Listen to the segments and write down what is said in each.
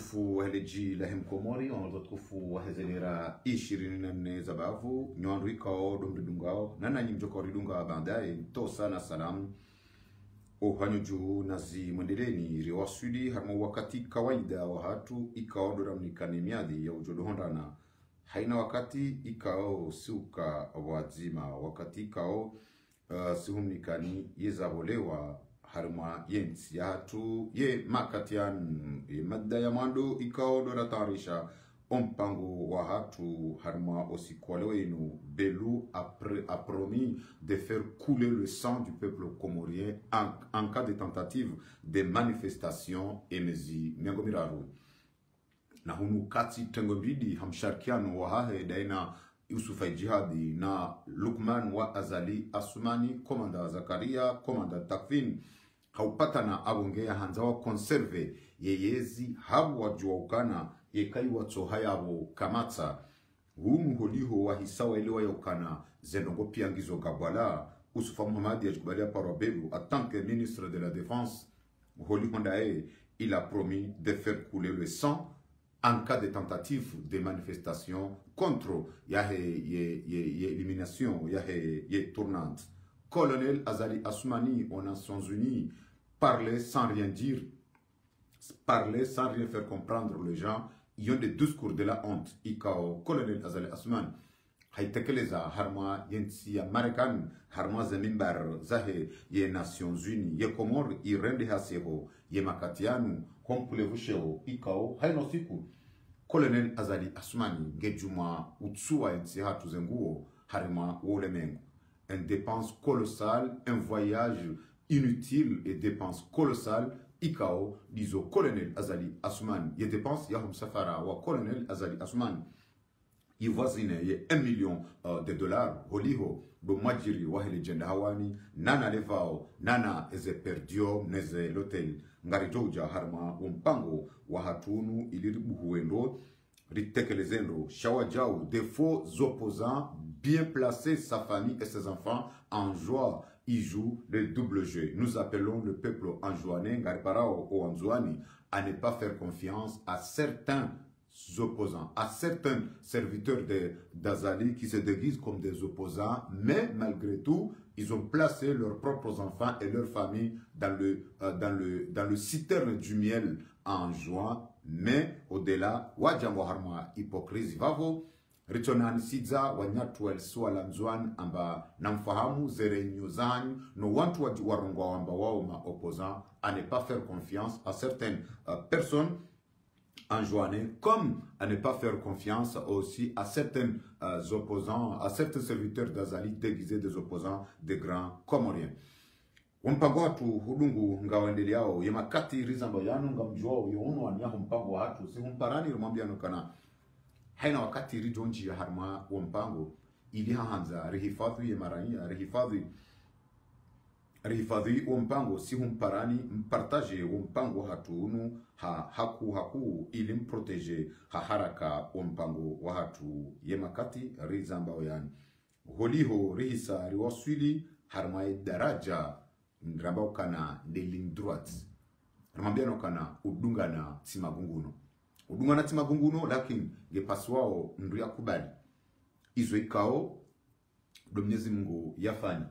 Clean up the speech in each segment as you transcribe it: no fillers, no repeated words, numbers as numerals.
watukufu wa heleji la hemkomori watukufu wa hezelera 24 zabavu nyandu ikao domdungao nana nyimjoko ridunga bandaye to sana salam o hanyoju nazi mwendeleni riwasudi harmo wakati kawaida wa hatu ikao doramnikani miadi ya ujodo hondana haina wakati ikao suka wazima wakati ikao sihumnikani yezabolewa harma yensi ya hatu ye makatian ye madda ya mando ikao dora tarisha ompango wa hatu harma osikwalewenu Belu a promis de faire couler le sang du peuple comorien en cas de tentative de manifestation emezi miangomiraru na hunu kati tengombidi hamsharkiano wa hahe daina Yusufai Jihadi na Lukman wa Azali Asumani komanda Zakaria komanda Takvin haupatana abongea hanzawa konserve yeyezi habu wajua ukana yekai watsohayabo kamatsa humu holiho wa hisawa elewa yokana zenongo piangizo gabwala Usufa Muhammadi ajikubalia parabelu en tant que ministre de la défense holi hondae il a promis de faire couler le sang en cas de tentative de manifestation contre élimination tournante. Colonel Azali Assoumani aux Nations Unies parlait sans rien dire, parlait sans rien faire comprendre les gens. Ils ont des discours de la honte. Ikao Colonel Azali Assoumani haitekeleza harma yensi ya Marekani harma za mimbar zahe ye Nations Unies ye Komor irende hasebo ye makatianu hompulevusheo ikao haino siku Colonel Azali Assoumani ngejuma utsuwa yensi hatu zenguo harma wolemengu une dépense colossale un voyage inutile et dépense colossale ikao dizo Colonel Azali Assoumani ye dépense yahum safara wa Colonel Azali Assoumani voisine ye 1 million de dollars holiho do majiri wahele jenda hawani nana levao nana eze perdio neze l'hotel ngari joja harma umpango wa hatunu iliribuhuendo ritekelezendo shawajao des faux opposants bien placer sa famille et ses enfants en joie. Il joue le double jeu. Nous appelons le peuple anjouanais ngari parao o anjouani à ne pas faire confiance à certains opposants, à certains serviteurs d'Azali qui se déguisent comme des opposants, mais malgré tout, ils ont placé leurs propres enfants et leurs familles dans le citerne du miel en juin, mais au-delà, wajambo harma hypocrisie vavo, Richonan Sidza, Wanyatuel Sualanzuan, Amba Namfahamu, Zerenyuzan, no wantu warongwa wamba waoma opposants, à ne pas faire confiance à certaines personnes enjoignés, comme à ne pas faire confiance aussi à certains opposants, à certains serviteurs d'Azali déguisés des opposants des grands Comoriens. Mpango watu hudungu ngawendeleao yemakati rizamba yanu ngamjua yono anyaho mpango watu si humparani rumambia nukana haina wakati rijonji ya harma mpango ili hanza rihifadhi yemarania rihifadhi mpango si humparani mpartaje mpango hatunu haku ili mprotege haraka mpango wa hatu yemakati rizamba yani holiho rihisa riwaswili harma daraja ngramba kana de ligne droite ramambia no kana udungana timagunguno lakini gepaswao ndu yakubali izo ikao do Mwenyezi Mungu yafanya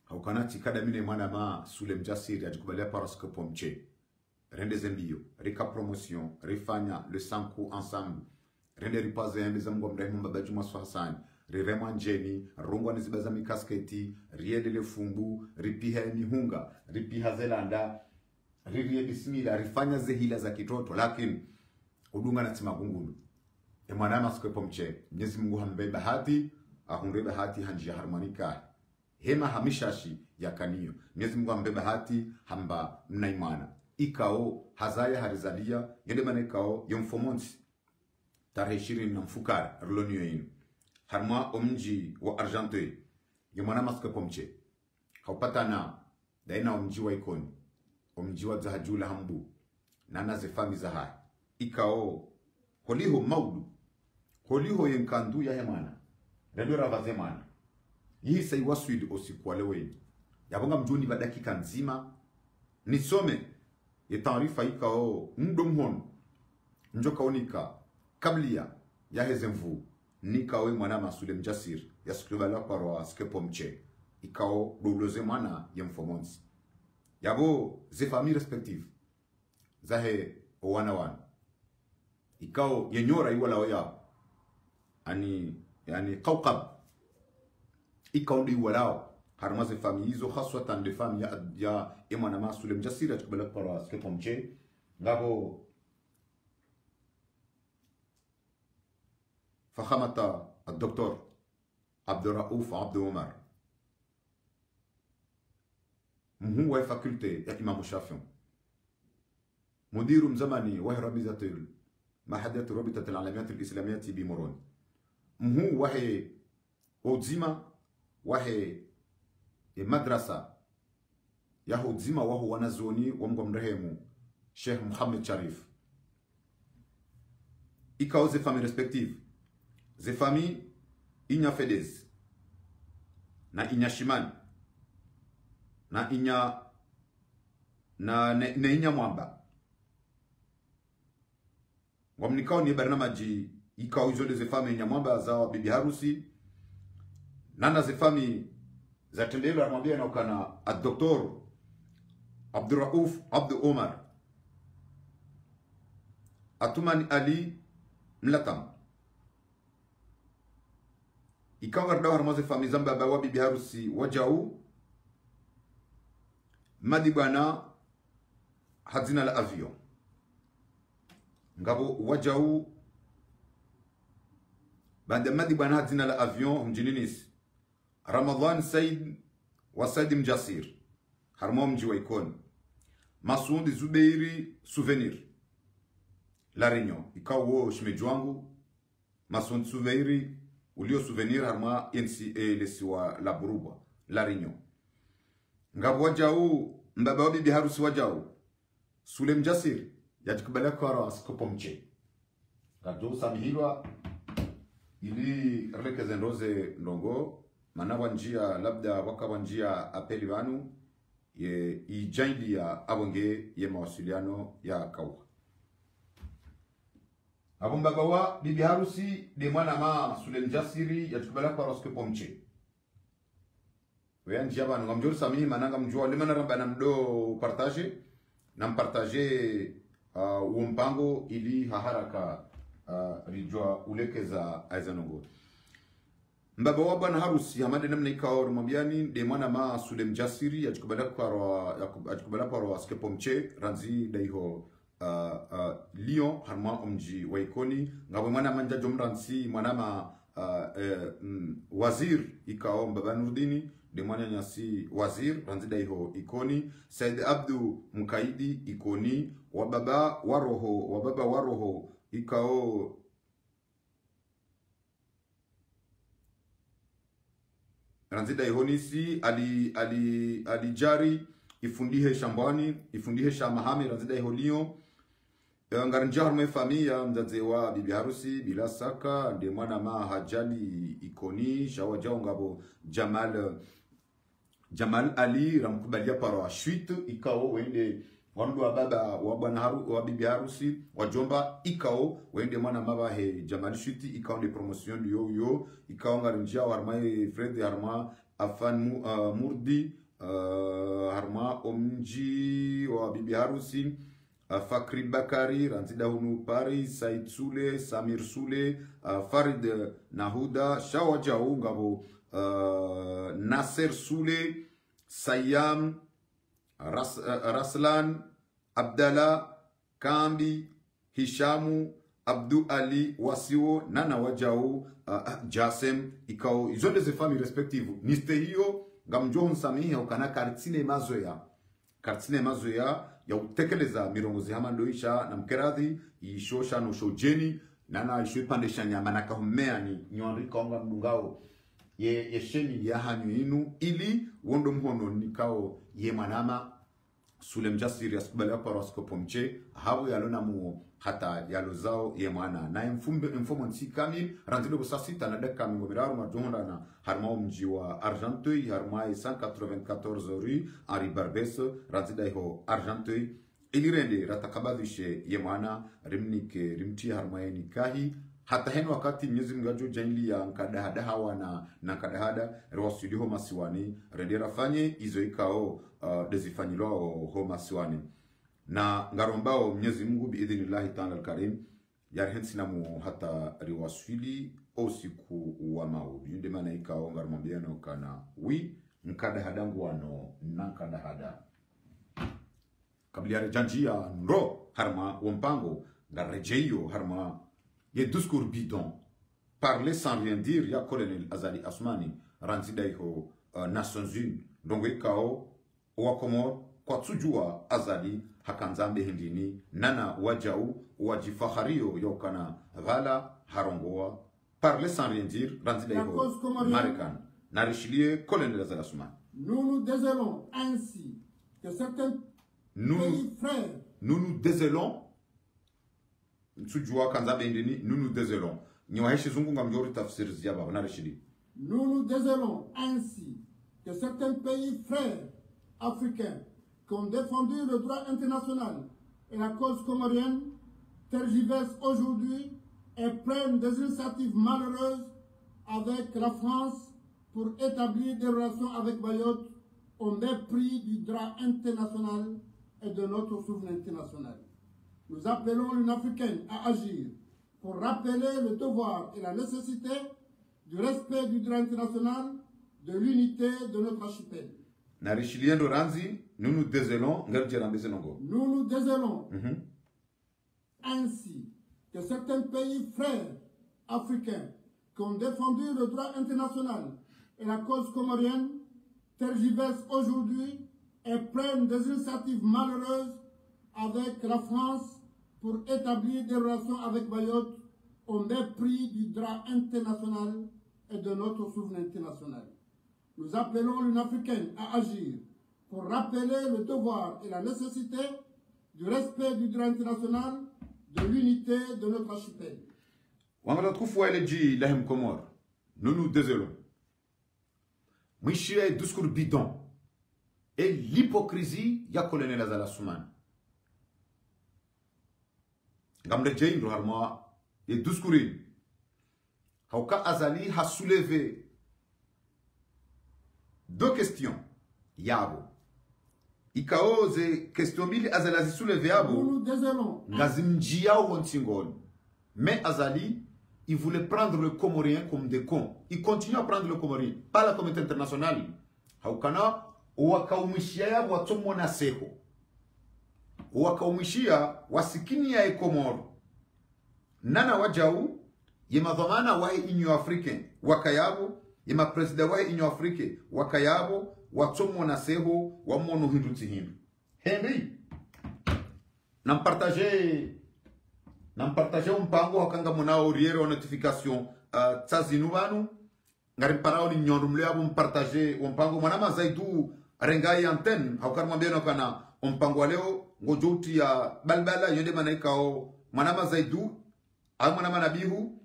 haukanati kada mine mwana ma sule mjasiri ajikubalia paraskopo mche rende zembio rika promotion rifanya le sanku ensemble rende ripaze yambeza Mungu mrahimu baba Juma Hassan rirema njeni rungwa nizibaza mikasketi riedele fumbu ripiha mihunga ripiha zelanda ririe bismillah rifanya zehila za kitoto lakini udunga na timagungunu mwana maskopo mche Mwenyezi Mungu hambe bahati ahunde bahati hanjia harmonika hema hamishashi ya kanio Mwenyezi Mungu hambe bahati hamba mnaimana ikao hazaya harizalia yende manekao yomfomonsi tarehe 20 na mfukara rlonio inu harma omji wa Argenteuil yomwana maskopo mche haupatana daina omji wa ikoni omji wa zahajula hambu nana zefami zahai ikao holiho maudu holiho yenkandu ya hemana rendo ravazemana hii saiwa swidi osikualeweni yabonga mjuni ba dakika nzima nisome ye taarifa ikao mdomhono njoka unika kablia ya hezemvu nikawe mwana masule mjasir ya skribala parwa skepo mche ikao douloze mwana ya mfomonzi yabo ze famille respective zahe wana wana ikao yenyora iwala oya yani qawqab ikao ndi walao harma ze famille hizo haswatan de famille ya mwana masule mjasir ya skribala parwa skepo mche ngabo فخامة الدكتور عبد الرؤوف عبد عمر هو فاكولتي يا إمام الشافعي مدير مزمني وهي رابطة معهدات رابطة العلامات الإسلامية بمرون هو وهي أوزيما وهي مدرسة يهو زيما وهو نزوني ومقوم رهيمو شيخ محمد شريف إكاو زي فامي ريسبكتيف ze famille inya Fedez na inya Shiman na inya inya Mwamba wamnikao ni barnamaji ikao hizo ze famille inya Mwamba za bibi harusi nana ze famille za tendelo anamwambia na ukana ad-Doktor Abdurrauf Abd Omar Atumani Ali Mlatam ikawa dawa harmaze famille zamba bawa bibi harusi wajau madi bwana hazina la avion ngabo wajau banda madi bwana hazina la avion mjininis Ramadan Said wa Said Mjasir harmo mji wa ikoni Masudi Zubeiri Souvenir La Réunion ikawa shimeji wangu Masudi Zubeiri ulio Souvenir harma NCA lesiwa la Burubwa La Réunion ngabo wajau mbaba bibi harusi wajau Sule Mjasir yatikubala kwa askopo mche ngado samihilwa ili relekeze ndoze ndongo manawa njia labda wakawa njia apeli wanu ye ijaili ya abonge ye mawasiliano ya kawa Abumbaga wa bibi harusi de mwana ma Sule Mjasiri yatukubala kwa askopo mche weya njia banu ngamjori samihi mananga mjua limana rambana mdo partage na mpartage umpango ili haharaka rijua ulekeza aizanongo mbaba wa bwana harusi hamade namna ikawa rumambiani de mwana ma Sule Mjasiri yatukubala kwa askopo mche ranzi daiho Lyon harma omji wa ikoni ngabo mwana manja jomransi mwana ma wazir ikao mbaba Nurdini de mwana nyasi wazir ranzida iho ikoni Said Abdu Mkaidi ikoni wababa waroho ikao ranzida iho nisi ali jari ifundihe shambani ifundihe shamahame ranzida iho Lyon ngarinjar me famia mzaze wa bibi harusi bila saka de mwana ma hajali ikoni shawajao ngabo Jamal Ali ramkubalia para shwit ikao wende wandu wa baba wa bwana haru wa bibi harusi wajomba ikao wende mwana maba he Jamal shwit ikao de promotion du yo ikao ngarinjar harma Fred harma afan murdi harma omji wa bibi harusi Fakri Bakari, Ranzida Hunu Paris, Said Sule, Samir Sule, Farid Nahuda, Shawajau Ngabo, Nasser Sule, Sayam, Raslan, Abdallah, Kambi, Hishamu, Abdou Ali, Wasiwo, Nana Wajau, Jasem, Ikao, ils ont des familles respectives. Niste hiyo, Gamjohun Samihi, Okana Kartine Mazoya. Kartine Mazoya, ya utekeleza mirongozi hama ndoisha na mkeradhi ishosha no shojeni nana isho pandesha nyama na kahumea ni nyonri konga mdungao ye sheni ya hanyu inu ili wondo mhono nikao ye manama Sule Mjasiri askubali hapa raskopo mche hawo yalona muo hata yalo zao ye mwana na mfumo nsi kamil rantido kusasita na deka mingo miraru majonda na harmao mji wa Argenteuil harmao 194 rue Henri Barbès rantida iho Argenteuil ilirende ratakabadhishe ye mwana rimnike rimti harmaeni kahi hata hen wakati Mwenyezi Mungu ajo jaili ya nkadahada hawa na nkadahada rewasudi ho masiwani rendera fanye izo ikao dezifanyilo ho masiwani na ngarombao Mwenyezi Mungu biidhnillahi ta'ala al-karim yarhensinamu hata rewasudi osiku wa maudu yunde mana ikao ngarombiano kana wi nkadahada ngwano na nkadahada kabla ya janjia ndo harma wampango ngarejeyo harma ye discours bidon parler sans rien dire ya colonel Azali Assoumani ranzidaiho Nations Unies donc ikao wa Komor kwa tsujua Azali hakanzambe hindini nana wajau wajifahario yokana ghala harongoa parler sans rien dire ranzidaiho Marekani narishilie colonel Azali Assoumani. Nous nous désolons ainsi que certains pays frères. Nous nous désolons. Nous nous désolons. Nous nous désolons ainsi que certains pays frères africains qui ont défendu le droit international et la cause comorienne tergiversent aujourd'hui et prennent des initiatives malheureuses avec la France pour établir des relations avec Mayotte au mépris du droit international et de notre souveraineté nationale. Nous appelons l'Union africaine à agir pour rappeler le devoir et la nécessité du respect du droit international, de l'unité de notre archipel. Nous nous désolons ainsi que certains pays frères africains qui ont défendu le droit international et la cause comorienne tergiversent aujourd'hui et prennent des initiatives malheureuses avec la France pour établir des relations avec Mayotte au mépris du droit international et de notre souveraineté nationale. Nous appelons l'Union africaine à agir pour rappeler le devoir et la nécessité du respect du droit international, de l'unité de notre archipel. Nous nous désolons. Michel discours bidon et l'hypocrisie ya colonel Azali Assoumani. Gamre Jain harma et discours Hauka Azali a soulevé deux questions. Yabo. Ikao ze question bili Azali a soulevé yabo. Nous nous désolons. Ngazimjia wontingol. Mais Azali, il voulait prendre le Comorien comme des cons. Il continue à prendre le Comorien. Pas la communauté internationale. Haukana, wakaumishia watomona seho. Wakaumishia wasikini ya Komoro. Nana wajau, yema dhamana wae Union Africaine. Wakayabo, yema presida wae Union Africaine. Wakayabo, watomona seho, wamono hinduti hindu. Henry, nampartage mpango wakanga mona oriere notification tsazinu banu ngari parao ni nyondumle abo mpartage mpango mwana mazaidu rengai antenne hakarma beno kana mpango leo ngojouti ya balbala yende manaikao mwana mazaidu au mwana manabihu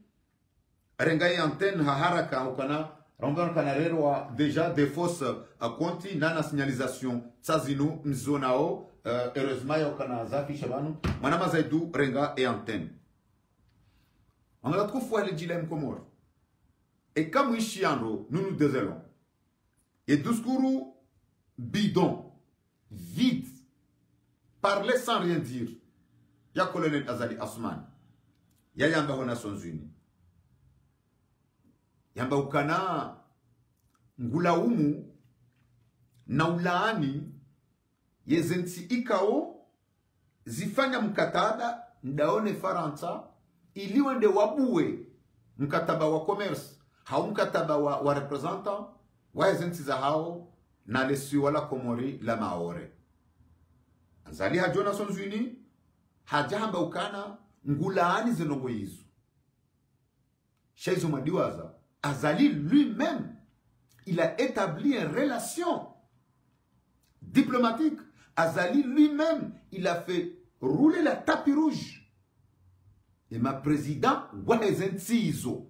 rengai antenne haraka hukana rongana kana rerwa déjà des fausses comptes nana signalisation tsazinu mzonao heureusement yokana zafi shabanu manama zaidu renga et antenne on a trop fois le dilemme Comore et comme ishiando nous nous désolons et discours bidon vide parler sans rien dire ya colonel Azali Assoumani ya yamba aux Nations Unies yamba ukana ngulaumu na ulaani yezensi ikao zifanya mkataba ndaone Faransa ili wende wabue mkataba wa commerce hau mkataba wa representant wa yezensi za hao na lesi wala Komori la Maore. Azali hajo Nations Unies hajamba ukana ngulaani zenongo yizu Shaizo Madiwaza Azali lui-même il a établi une relation diplomatique. Azali lui-même, il a fait rouler la tapis rouge. Et ma président, Wahezen Tizo.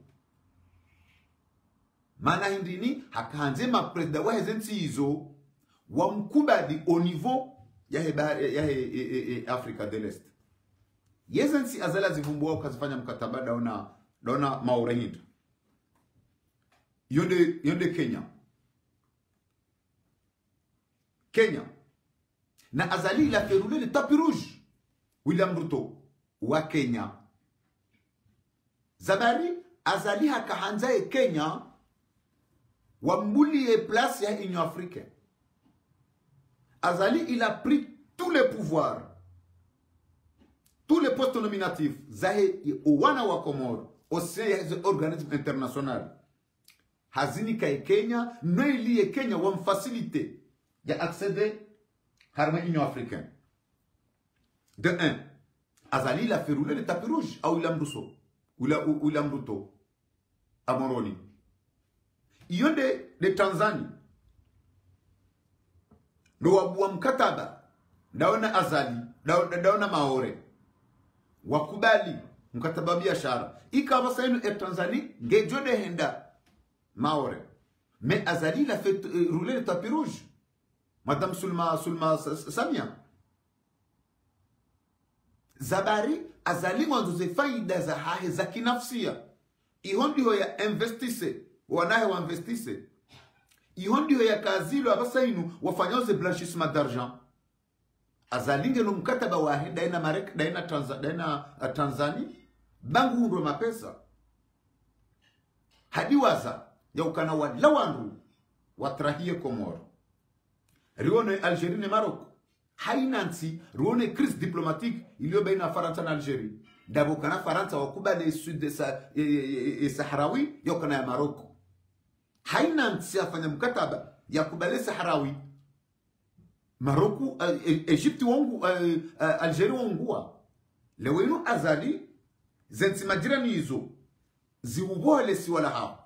Mana Hindini, Hakanze, ma président, Wahezen Tizo, Wamkubadi au niveau yahe Afrika de l'Est. Yezensi azala zivumbua ukazifanya mkataba daona Maore hinda. Yonde Kenya. Na azali il a fait rouler le tapis rouge. William Ruto wa Kenya. Zabari azali hakahanza Kenya wambuli place ya Union africaine. Azali il a pris tous les pouvoirs, tous les postes nominatifs zahe uwana wa Komoro au sein des organismes internationaux. Hazini kai Kenya no ili Kenya wa facilité ya accéder à l'Union africaine. De 1, Azali il a fait rouler le tapis rouge à William Ruto à Moroni. Il y a des Tanzanie. Ndo wabuwa mkataba daona Azali daona Maore wakubali mkataba biashara ikawa sainu Tanzanie ngejode henda Maore, mais Azali il a fait rouler le tapis rouge. Madame Sulma Samia Zabari Azali mwanzo faida za hahe za kinafsia ihondi hoya investise wanahe wa investise ihondi hoya kazilo abasainu wafanyoze blanchissement d'argent. Azali ngeno mkataba wahe daina Tanzania bangu ndo mapesa hadiwaza ya ukana walawandu watrahie Komoro rione Algérie ne Maroc hainansi rione crise diplomatique iliyo baina Faransa na Algérie dabo kana Faransa wakubali sud de Sahrawi yokana ya Maroc hainansi afanya mkataba ya kubali Sahrawi Maroc Egypte wangu Algérie wangua lewenu Azali zensi majirani hizo ziubole si wala hao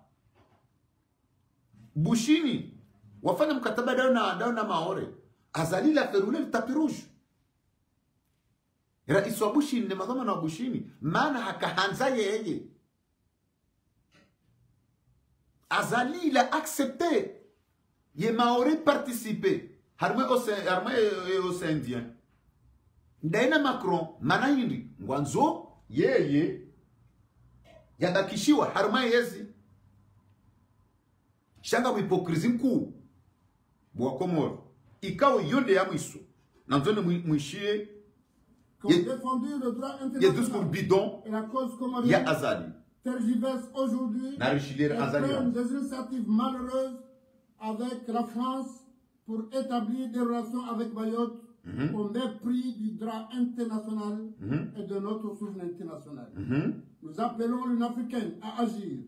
Bushini wafanya mkataba daona Maore. Azali la fait rouler le tapis rouge. Rais wa Bushini ne madhama na Bushini maana hakahanza yeye. Azali il a accepté ye Maore participer armée océan. Ndaina Macron mana hindi ngwanzo yeye yabakishiwa harma yezi shanga hypocrisie mkuu bwa Komoro ikawa yonde ya mwiso na nzone mwishie le discours bidon et la cause comorienne ya Azali tergiverse aujourd'hui na Richelieu Azali des initiatives malheureuses avec la France pour établir des relations avec Mayotte au mépris du droit international et de notre souveraineté nationale. Nous appelons l'Union africaine à agir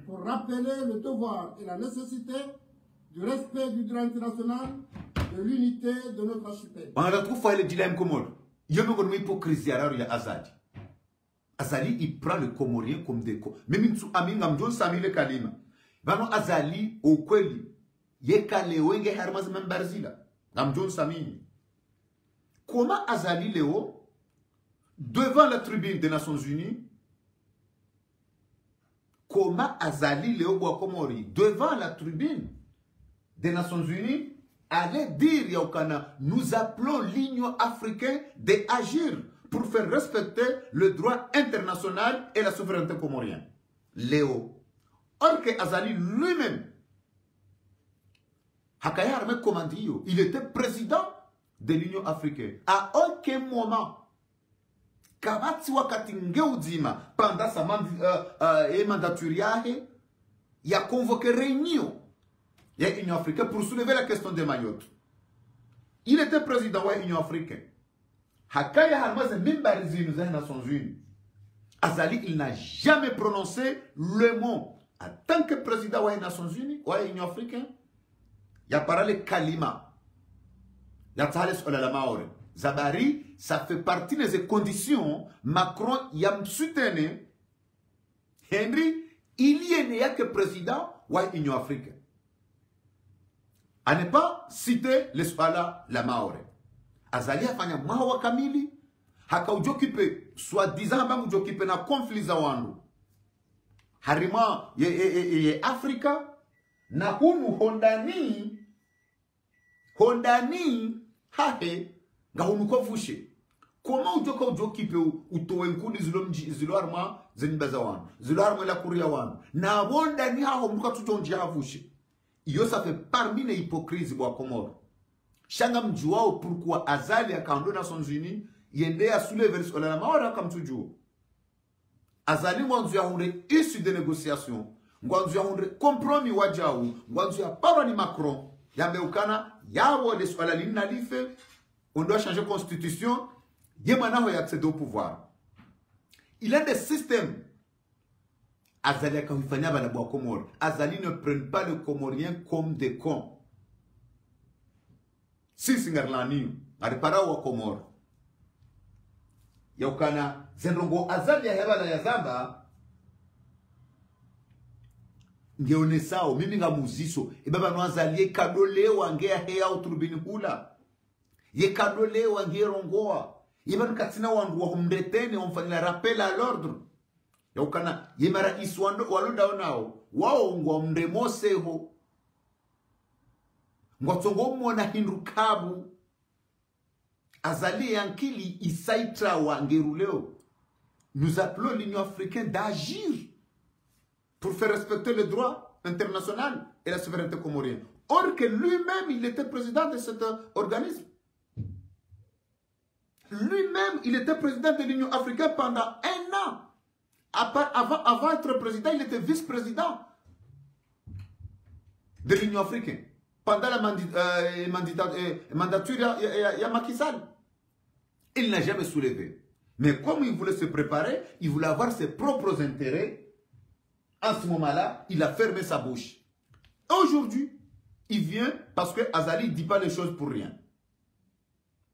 pour rappeler le devoir et la nécessité du respect du droit international, de l'unité de notre archipel. On retrouve le dilemme Komoro. Il y a une hypocrisie à Azali. Azali, il prend le Comorien comme des co. Même si Aminga Mjon Sami le Kalima. Bano Azali, au Kweli, Yekale Wenge Hermaz Membarzila. Mjon Sami. Comment Azali Léo, devant la tribune des Nations Unies, comment Azali Léo Boakomori, devant la tribune des Nations Unies, allait dire Yaokana, nous appelons l'Union africaine d'agir pour faire respecter le droit international et la souveraineté comorienne. Léo. Or que Azali lui-même, Hakaya Arme Komandiyo, il était président de l'Union africaine. À aucun moment, Kabati wakati ngeudima, pendant sa mandature, il a convoqué réunion de l'Union africaine pour soulever la question de Mayotte. Il était président de l'Union africaine. Hakaya Harmaz Mimbarizine des Nations Unies. Azali, il n'a jamais prononcé le mot. En tant que président des Nations Unies, de l'Union africaine, il a parlé Kalima. Zabari, ça fait partie des conditions. Macron y a soutenu. Henry, il y a que président de l'Union africaine. À ne pas citer l'espace la Maore. Azali a fait un mawa kamili. Haka ujokipe, soi-disant, ba ujokipe na conflit za wandu. Harima ye Afrika. Na hunu Hondani. Hahe nga unuko fushe comment ujoka ujokipe utowe nkudi zilo arma zenyibaza wanu zilo arma la kuria wanu na wonda ni hao mduka tujonji havushe iyo ça fait parmi les hypocrites bwa Comore shanga mjuao pourquoi Azali akaondoa Nations Unies yende à soulever sur la maora comme toujours Azali mwanzu ya hunde issue de négociation mwanzu ya hunde compromis wajao mwanzu ya parwa ni Macron ya meukana yawo de swala lina life on doit changer constitution yemana ya accéder au pouvoir il a des systèmes Azali akamfanya bana bwa Comore Azali ne prennent pas les Comoriens comme des cons si singarlani aripara wa Comore yaukana zenrongo Azali ya hebala ya zamba ngeone sao mimi nga muziso baba no Azali kadolewa ngea hea uturbini hula ye kadolewa ngerongoa ibanu katina wangu wa mndetene wamfanyila rappel à l'ordre yaukana yemara iswando walonda nao wao ngwa mremoseho ngwatsongo mwona hindukabu Azali yankili isaitra wa ngeruleo. Nous appelons l'Union africaine d'agir pour faire respecter le droit international et la souveraineté comorienne. Or que lui-même, il était président de cet organisme. Lui-même, il était président de l'Union africaine pendant 1 an. Avant d'être président, il était vice-président de l'Union africaine. Pendant la mandature, il y a Macky Sall. Il n'a jamais soulevé. Mais comme il voulait se préparer, il voulait avoir ses propres intérêts. En ce moment-là, il a fermé sa bouche. Aujourd'hui, il vient parce que Azali ne dit pas les choses pour rien.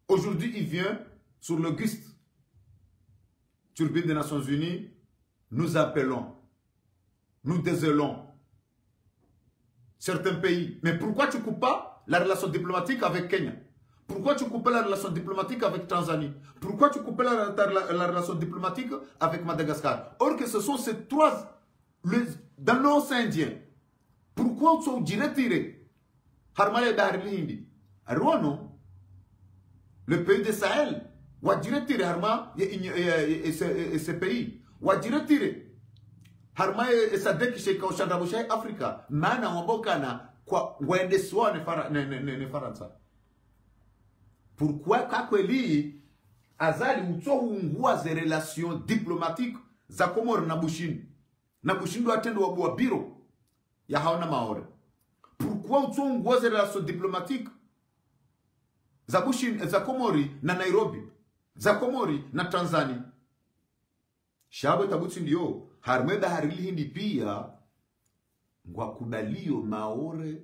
Aujourd'hui, il vient sur l'Auguste turbine des Nations Unies. Nous appelons, nous désolons certains pays. Mais pourquoi tu ne coupes pas la relation diplomatique avec Kenya? Pourquoi tu ne coupes pas la relation diplomatique avec Tanzanie? Pourquoi tu ne coupes pas la relation diplomatique avec Madagascar? Or que ce sont ces trois, dans l'océan Indien. Pourquoi tu as retiré Harmale Bahari Hindi? Arwano, le pays de Sahel, ou a retiré Harma et ce pays. Ou a retiré Harma et Sadek chez Kaushandabouché Africa. Mana Wambokana, quoi, Wende Swa ne Faransa. Pourquoi Kakweli Azali utohungua ze relations diplomatiques za Komoro na Bushini? Na Bushini doit attendre wa biro ya haona maore. Pourquoi utohungua ze relations diplomatiques za Bushini za Komori na Nairobi, za Komori na Tanzania? Shabo tabuti ndio harmeda harili hindi pia ngwakubalio maore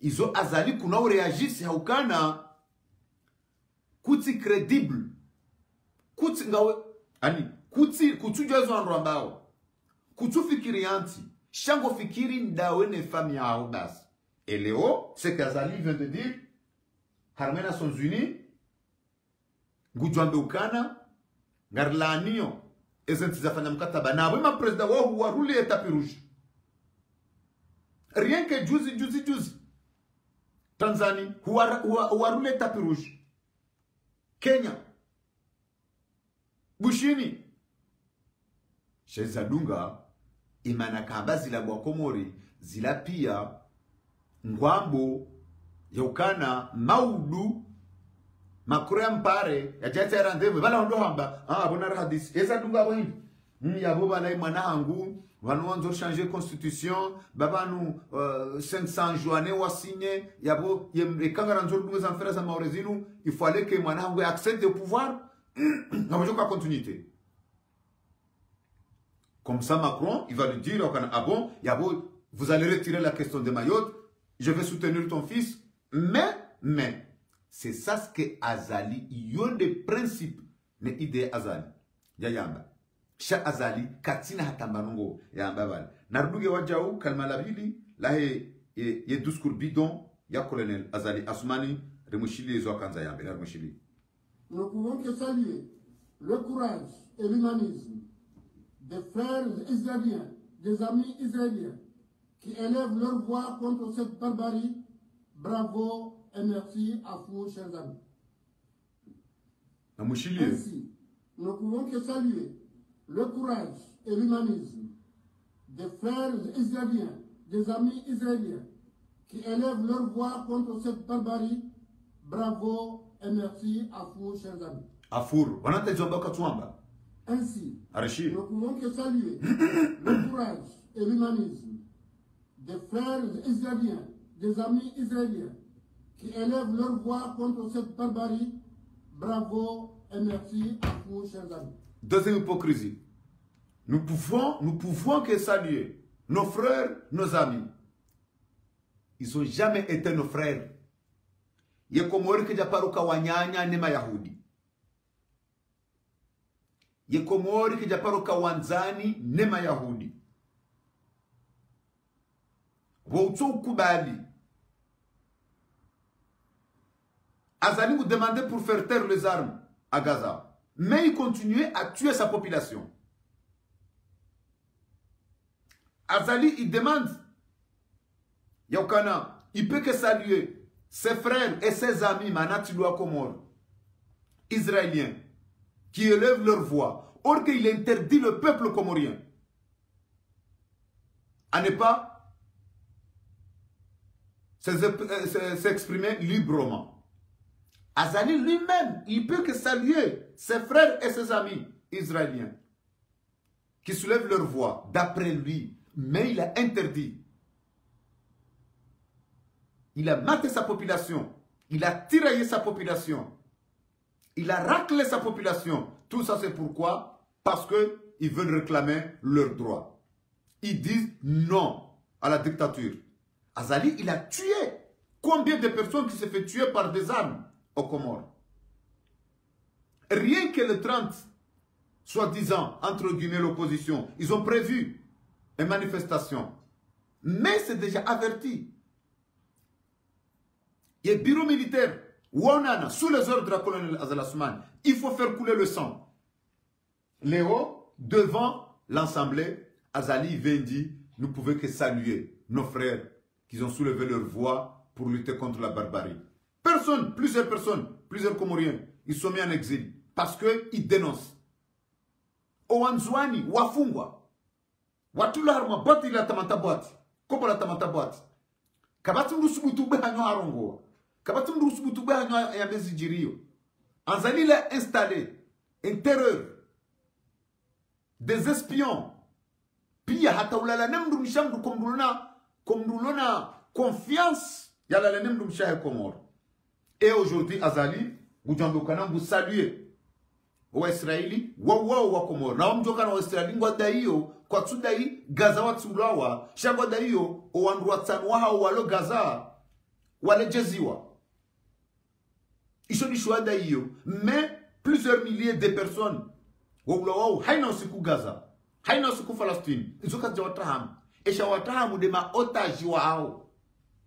izo Azali kuna reagisi haukana kuti credible kuti ngawe ani kuti kutujazo andro kutufikiri anti shango fikiri ndawe ne fami yao basi. Et Léo, c'est qu'Azali vient de dire harmena Nations Unies ngujwambe ukana ngarlanio ezenti zafanya mkataba na wema president wao waruli etapi rouge. Rien que juzi Tanzania huarule tapi rouge. Kenya Bushini Shezadunga imana kamba zila Komori zila pia ngwambo yaukana maudu makure mpare ya jata randevu bala ndo hamba bona hadisi ezadunga bwindi yabo bala mwana hangu vanonzo changer constitution babanu 500 joanne wa signé yabo yekangara nzo dunga zanfera za maurezinu il fallait que mwana hangu accède au pouvoir na continuité. Comme ça Macron il va lui dire ah bon yabo vous allez retirer la question de Mayotte, je vais soutenir ton fils, mais c'est ça ce que Azali yon de principe ne idée Azali yayamba Sha Azali katina hatambanongo yamba bal narduge wajau kalmalabili la ye discours bidon ya colonel Azali Assoumani remushili zo kanza yamba remushili. Nous pouvons que saluer le courage et l'humanisme des frères israéliens, des amis israéliens qui élèvent leur voix contre cette barbarie. Bravo et merci à vous, chers amis. Ainsi, nous ne pouvons que saluer le courage et l'humanisme des frères israéliens, des amis israéliens, qui élèvent leur voix contre cette barbarie. Bravo et merci à vous, chers amis. Ainsi, nous ne pouvons que saluer le courage et l'humanisme des frères israéliens, des amis israéliens, qui élèvent leur voix contre cette barbarie. Bravo et merci à vous, chers amis. Deuxième hypocrisie. Nous pouvons que saluer nos frères, nos amis. Ils n'ont jamais été nos frères. Yekomori que japaruka wanyanya nema Yahudi. Yekomori que japaruka wanzani nema Yahudi. Woutou kubali. Azali vous demandait pour faire taire les armes à Gaza. Mais il continuait à tuer sa population. Azali, il demande, Yaukana, il peut que saluer ses frères et ses amis, Manatiloua Komor, israéliens, qui élèvent leur voix, or qu'il interdit le peuple comorien à ne pas s'exprimer librement. Azali lui-même, il peut que saluer ses frères et ses amis israéliens qui soulèvent leur voix d'après lui, mais il a interdit. Il a maté sa population, il a tiraillé sa population, il a raclé sa population. Tout ça c'est pourquoi? Parce qu'ils veulent réclamer leurs droits. Ils disent non à la dictature. Azali, il a tué combien de personnes qui se fait tuer par des armes aux Comores? Rien que le 30, soi-disant, entre guillemets, l'opposition, ils ont prévu une manifestation. Mais c'est déjà averti. Il y a un bureau militaire, Wanana, sous les ordres de la colonel Azali Assoumani, il faut faire couler le sang. Léo, devant l'Assemblée, Azali dit, nous ne pouvons que saluer nos frères qui ont soulevé leur voix pour lutter contre la barbarie. Plusieurs personnes, plusieurs Comoriens, ils sont mis en exil parce qu'ils dénoncent. Owanzwani, Wafungwa, Watularma, Boti la Tamanta Boti, Kopo la Tamanta Boti. Kabatum Rusubutu Behanyo Arongo, Kabatum Rusubutu Behanyo Yamezi Jirio. Azali l'a installé une terreur, des espions. Puis hataula la nem dum sham du komdulona confiance yala la nem dum shahe Comore. Et aujourd'hui Azali vous jambokana vous saluer au Israéli wa Comore na mjokana wa Israéli ngwada hiyo kwa tsudai Gaza wa tsulawa shangwada hiyo o wandu wa tsanwa hao walo Gaza wale jeziwa ishoni shwada hiyo. Mais plusieurs milliers de personnes wa haina siku Gaza haina siku Palestine izoka jawataham esha watahamu de ma otage wao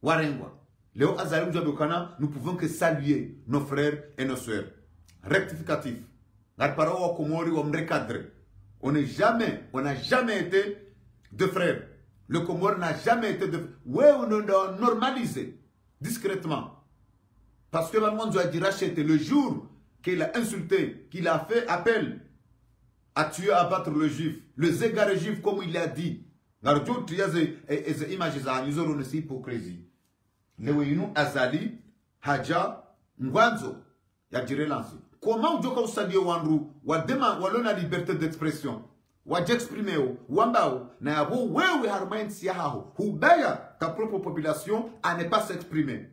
warengwa. Léo Azali Mjabokana, nous pouvons que saluer nos frères et nos sœurs. Rectificatif. La parole au Comori ou recadre. On n'a jamais été de frères. Le Comore n'a jamais été de frères. Oui, on a normalisé discrètement. Parce que Maman doit dire racheter le jour qu'il a insulté, qu'il a fait appel à tuer, à abattre le juif, les égarés juifs comme il a dit. Il y a des images, ils ont une hypocrisie. Lewinu Azali, Haja, Ngwanzo, Yadjire Lansi. Comment Djoka Usadio Wandru, Wadema, Walona liberté d'expression, Wadjexprimeo, Wambao, Nayabo, Wewe Harmain Siaho, Hubaya, ta propre population, à ne pas s'exprimer.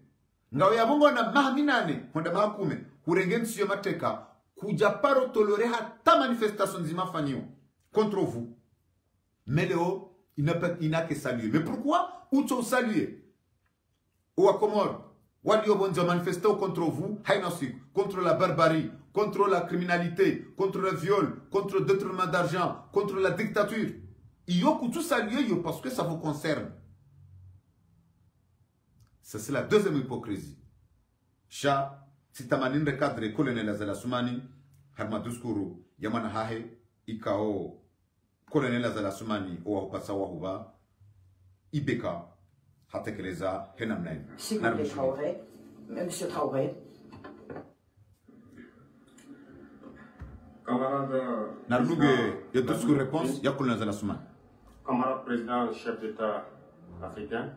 Ngawabongo na Mahaminane, Honda Mahakume, Hurengen Siyomateka, Kujaparo toléré ta manifestation zima fanio contre vous. Mais Léo, il n'a que saluer. Mais pourquoi Oucho saluer? Ou à Comore, Wadio Bonzo manifesté contre vous, contre la barbarie, contre la criminalité, contre le viol, contre le détournement d'argent, contre la dictature. Il y a tout saluer parce que ça vous concerne. Ça, c'est la deuxième hypocrisie. Cha, si tamanin recadre colonel Azali Assoumani, Harmaduskuru, Yamana Hahe, Ikao, colonel Azali Assoumani, Ouapasa Wahuba, Ibeka, Hatekeleza, Henamnen. S'il vous plaît, Traoré, Monsieur Traoré. Camarade président, chef d'État africain,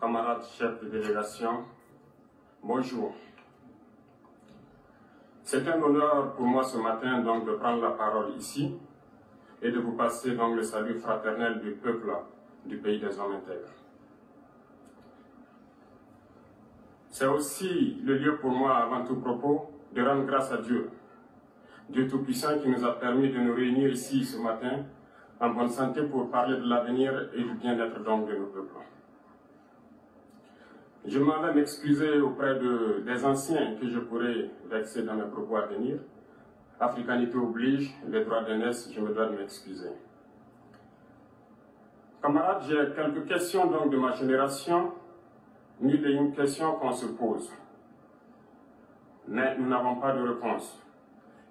camarade chef de délégation, bonjour. C'est un honneur pour moi ce matin donc de prendre la parole ici et de vous passer donc le salut fraternel du peuple du pays des hommes intègres. C'est aussi le lieu pour moi, avant tout propos, de rendre grâce à Dieu, Dieu Tout-Puissant qui nous a permis de nous réunir ici ce matin en bonne santé pour parler de l'avenir et du bien-être donc de nos peuples. Je m'en vais m'excuser auprès des anciens que je pourrais vexer dans mes propos à venir. Africanité oblige, les droits d'aînesse, je me dois de m'excuser. Camarades, j'ai quelques questions donc de ma génération, mille et une questions qu'on se pose. Mais nous n'avons pas de réponse.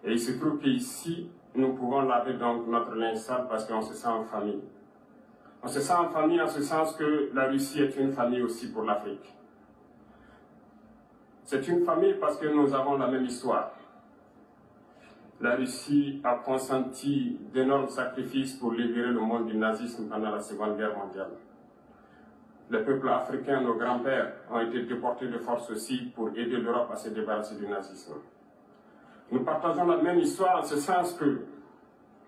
Et il se trouve qu'ici, nous pouvons laver donc notre linge sale parce qu'on se sent en famille. On se sent en famille en ce sens que la Russie est une famille aussi pour l'Afrique. C'est une famille parce que nous avons la même histoire. La Russie a consenti d'énormes sacrifices pour libérer le monde du nazisme pendant la Seconde Guerre mondiale. Les peuples africains, nos grands-pères, ont été déportés de force aussi pour aider l'Europe à se débarrasser du nazisme. Nous partageons la même histoire en ce sens que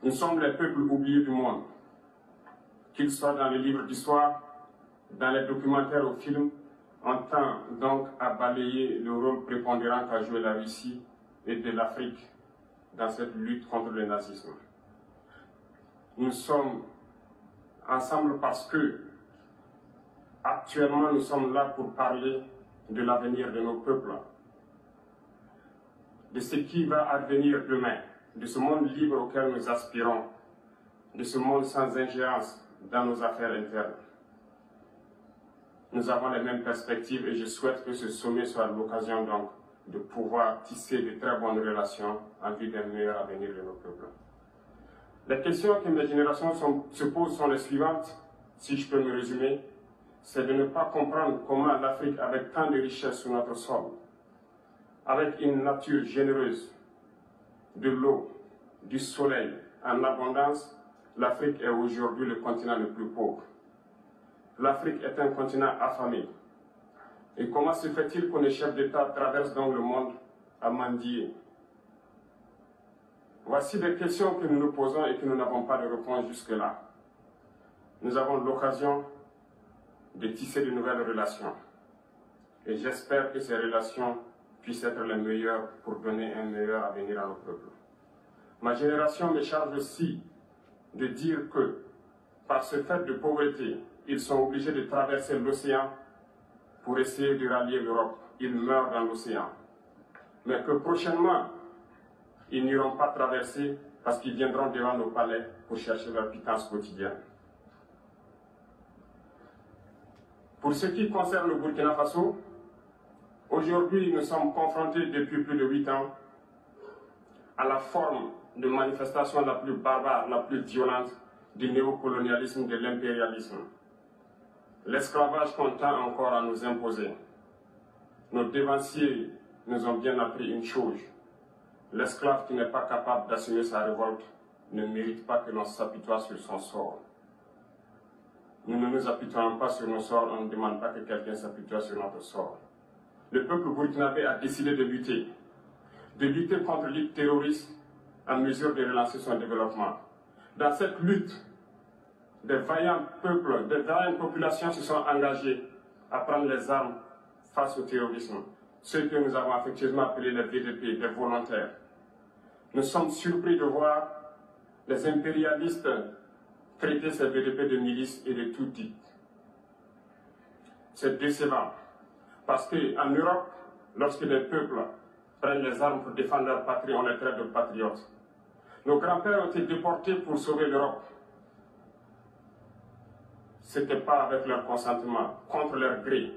nous sommes les peuples oubliés du monde. Qu'ils soient dans les livres d'histoire, dans les documentaires ou films, on tend donc à balayer le rôle prépondérant qu'a joué la Russie et de l'Afrique dans cette lutte contre le nazisme. Nous sommes ensemble parce que actuellement nous sommes là pour parler de l'avenir de nos peuples, de ce qui va advenir demain, de ce monde libre auquel nous aspirons, de ce monde sans ingérence dans nos affaires internes. Nous avons les mêmes perspectives et je souhaite que ce sommet soit l'occasion donc de pouvoir tisser de très bonnes relations en vue d'un meilleur avenir de nos peuples. Les questions que mes générations se posent sont les suivantes, si je peux me résumer, c'est de ne pas comprendre comment l'Afrique, avec tant de richesses sur notre sol, avec une nature généreuse, de l'eau, du soleil en abondance, l'Afrique est aujourd'hui le continent le plus pauvre. L'Afrique est un continent affamé. Et comment se fait-il que les chefs d'État traversent donc le monde à mendier? Voici des questions que nous nous posons et que nous n'avons pas de réponse jusque-là. Nous avons l'occasion de tisser de nouvelles relations. Et j'espère que ces relations puissent être les meilleures pour donner un meilleur avenir à nos peuples. Ma génération me charge aussi de dire que, par ce fait de pauvreté, ils sont obligés de traverser l'océan pour essayer de rallier l'Europe. Ils meurent dans l'océan. Mais que prochainement, ils n'iront pas traverser parce qu'ils viendront devant nos palais pour chercher leur pitance quotidienne. Pour ce qui concerne le Burkina Faso, aujourd'hui nous sommes confrontés depuis plus de 8 ans à la forme de manifestation la plus barbare, la plus violente du néocolonialisme, de l'impérialisme. L'esclavage qu'on tend encore à nous imposer. Nos dévanciers nous ont bien appris une chose. L'esclave qui n'est pas capable d'assumer sa révolte ne mérite pas que l'on s'apitoie sur son sort. Nous ne nous apitoyons pas sur nos sorts, on ne demande pas que quelqu'un s'apitoie sur notre sort. Le peuple burkinabé a décidé de lutter contre l'île terroriste en mesure de relancer son développement. Dans cette lutte, des vaillants peuples, des vaillantes populations se sont engagées à prendre les armes face au terrorisme. Ceux que nous avons affectueusement appelés les VDP, des volontaires. Nous sommes surpris de voir les impérialistes traiter ces VDP de milices et de tout type. C'est décevant. Parce qu'en Europe, lorsque les peuples prennent les armes pour défendre leur patrie, on les traite de patriotes. Nos grands-pères ont été déportés pour sauver l'Europe. Ce n'était pas avec leur consentement, contre leur gré.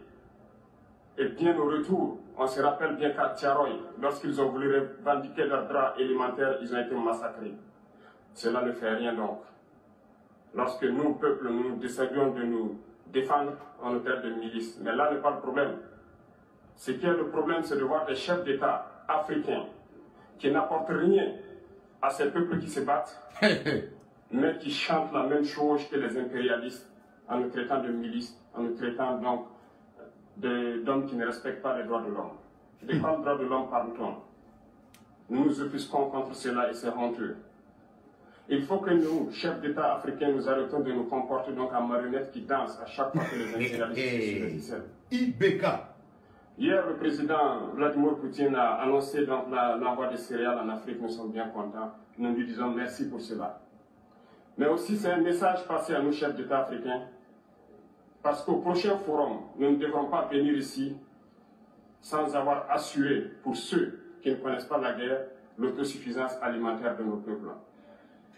Et bien au retour, on se rappelle bien qu'à Tiaroy, lorsqu'ils ont voulu revendiquer leurs droits élémentaires, ils ont été massacrés. Cela ne fait rien donc. Lorsque nous, peuple, nous décidions de nous défendre, on nous traite de milices. Mais là n'est pas le problème. Ce qui est le problème, c'est de voir des chefs d'État africains qui n'apportent rien à ces peuples qui se battent, mais qui chantent la même chose que les impérialistes en nous traitant de milices, en nous traitant donc d'hommes qui ne respectent pas les droits de l'homme. De quels droits de l'homme parle-t-on? Nous nous offusquons contre cela et c'est honteux. Il faut que nous, chefs d'État africains, nous arrêtons de nous comporter donc en marionnettes qui dansent à chaque fois que les impérialistes sont sur le ficelle. IBK. Hier, le président Vladimir Poutine a annoncé donc l'envoi de céréales en Afrique. Nous sommes bien contents. Nous lui disons merci pour cela. Mais aussi, c'est un message passé à nos chefs d'État africains. Parce qu'au prochain forum, nous ne devrons pas venir ici sans avoir assuré, pour ceux qui ne connaissent pas la guerre, l'autosuffisance alimentaire de nos peuples.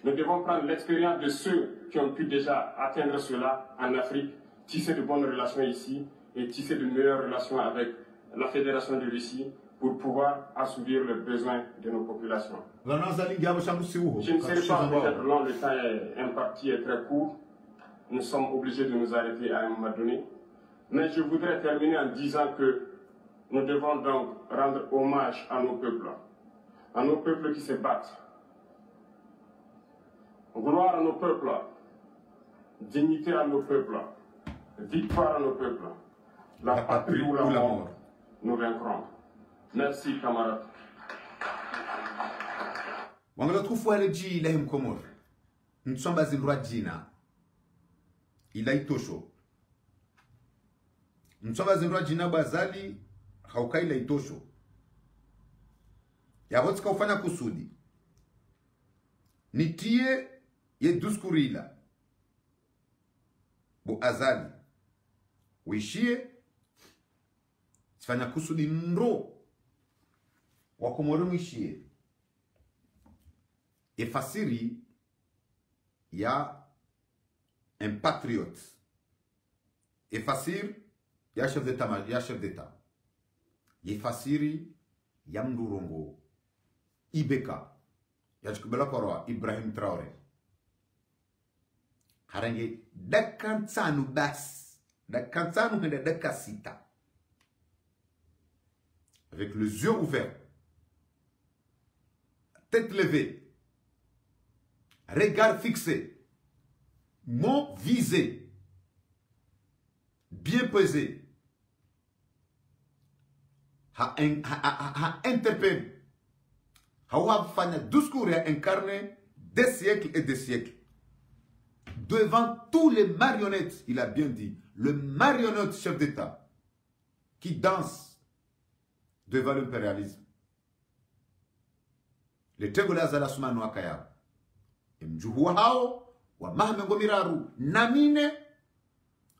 Nous devons prendre l'expérience de ceux qui ont pu déjà atteindre cela en Afrique, tisser de bonnes relations ici et tisser de meilleures relations avec la Fédération de Russie pour pouvoir assouvir les besoins de nos populations. Je ne serai pas peut-être long, le temps est imparti et très court. Nous sommes obligés de nous arrêter à un moment donné. Mais je voudrais terminer en disant que nous devons donc rendre hommage à nos peuples qui se battent. Gloire à nos peuples, dignité à nos peuples, victoire à nos peuples. La patrie ou la mort, nous vaincrons. Merci, camarades. Wangala trouve le ji lahim komor. Nous sommes basés droit dina. Il a itosho. Nous sommes basés droit dina bazali. Haukai la itosho. Ya wotska ufanya kusudi. Nitie ye duskurila. Bo azali. Wishie. Sifanya kusudi nro. Wakomoro mwishie. Et Fassiri, il y a un patriote. Et Fassir, il y a chef d'État. Il y a chef d'État. Et Fassiri, il y a Mdurongo. Ibeka. Il y a Chikubela Korwa, Ibrahim Traoré. Harenge, Dakantsanu Bas. Dakantsanu Hende Dakasita. Avec les yeux ouverts. Tête levée. Regard fixé, mot visé, bien pesé, ha interpellé, ha fait un discours et incarné des siècles et des siècles. Devant tous les marionnettes, il a bien dit, le marionnette chef d'État qui danse devant l'impérialisme. Le Tegola Zalasuma Noakaya. Mjuhua hao wa Mahamengo Miraru Namine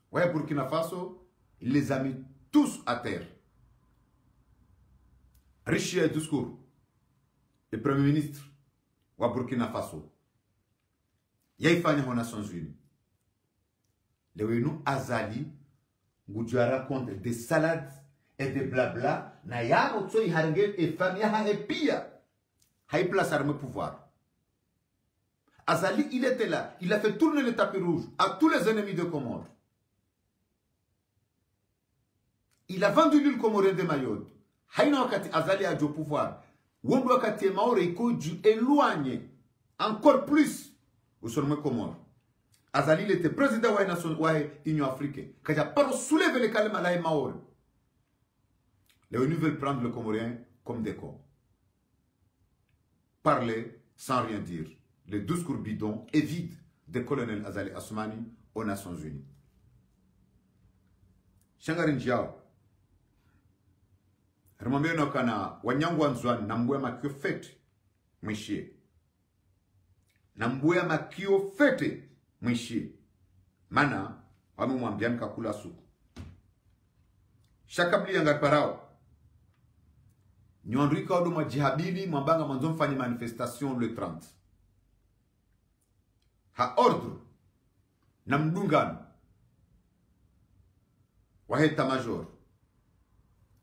ouais Burkina Faso, il les a mis tous à terre. Richie discours le premier ministre wa Burkina Faso yaifanya aux Nations Unies le wenu azali ngujara contre des salades et des blabla na yano tsoi harenge et famille ha epia hay place armée pouvoir. Azali, il était là. Il a fait tourner le tapis rouge à tous les ennemis de Comores. Il a vendu l'île comorienne de Mayotte. Haïna wakati Azali a du pouvoir. Wondo wakati Maore iko du éloigné encore plus au sommet Comores. Azali, il était président de la Union africaine. Quand il a pas soulevé les calmes à la Maore. Les ONU veulent prendre le Comorien comme des cons. Parler sans rien dire. Le discours bidon et vide de colonel Azali Assoumani aux Nations Unies. Shangarin Jiao. Remember no kana wanyangwa nzwan nambwe makio fete mwishie. Nambwe makio fete mwishie. Mana wamu mwambian kakula suku. Shakabli yangar parao. Nyondrika odo mwa jihabili mwambanga manzon fanyi manifestation le 30. Ha ordre namdungan waheta major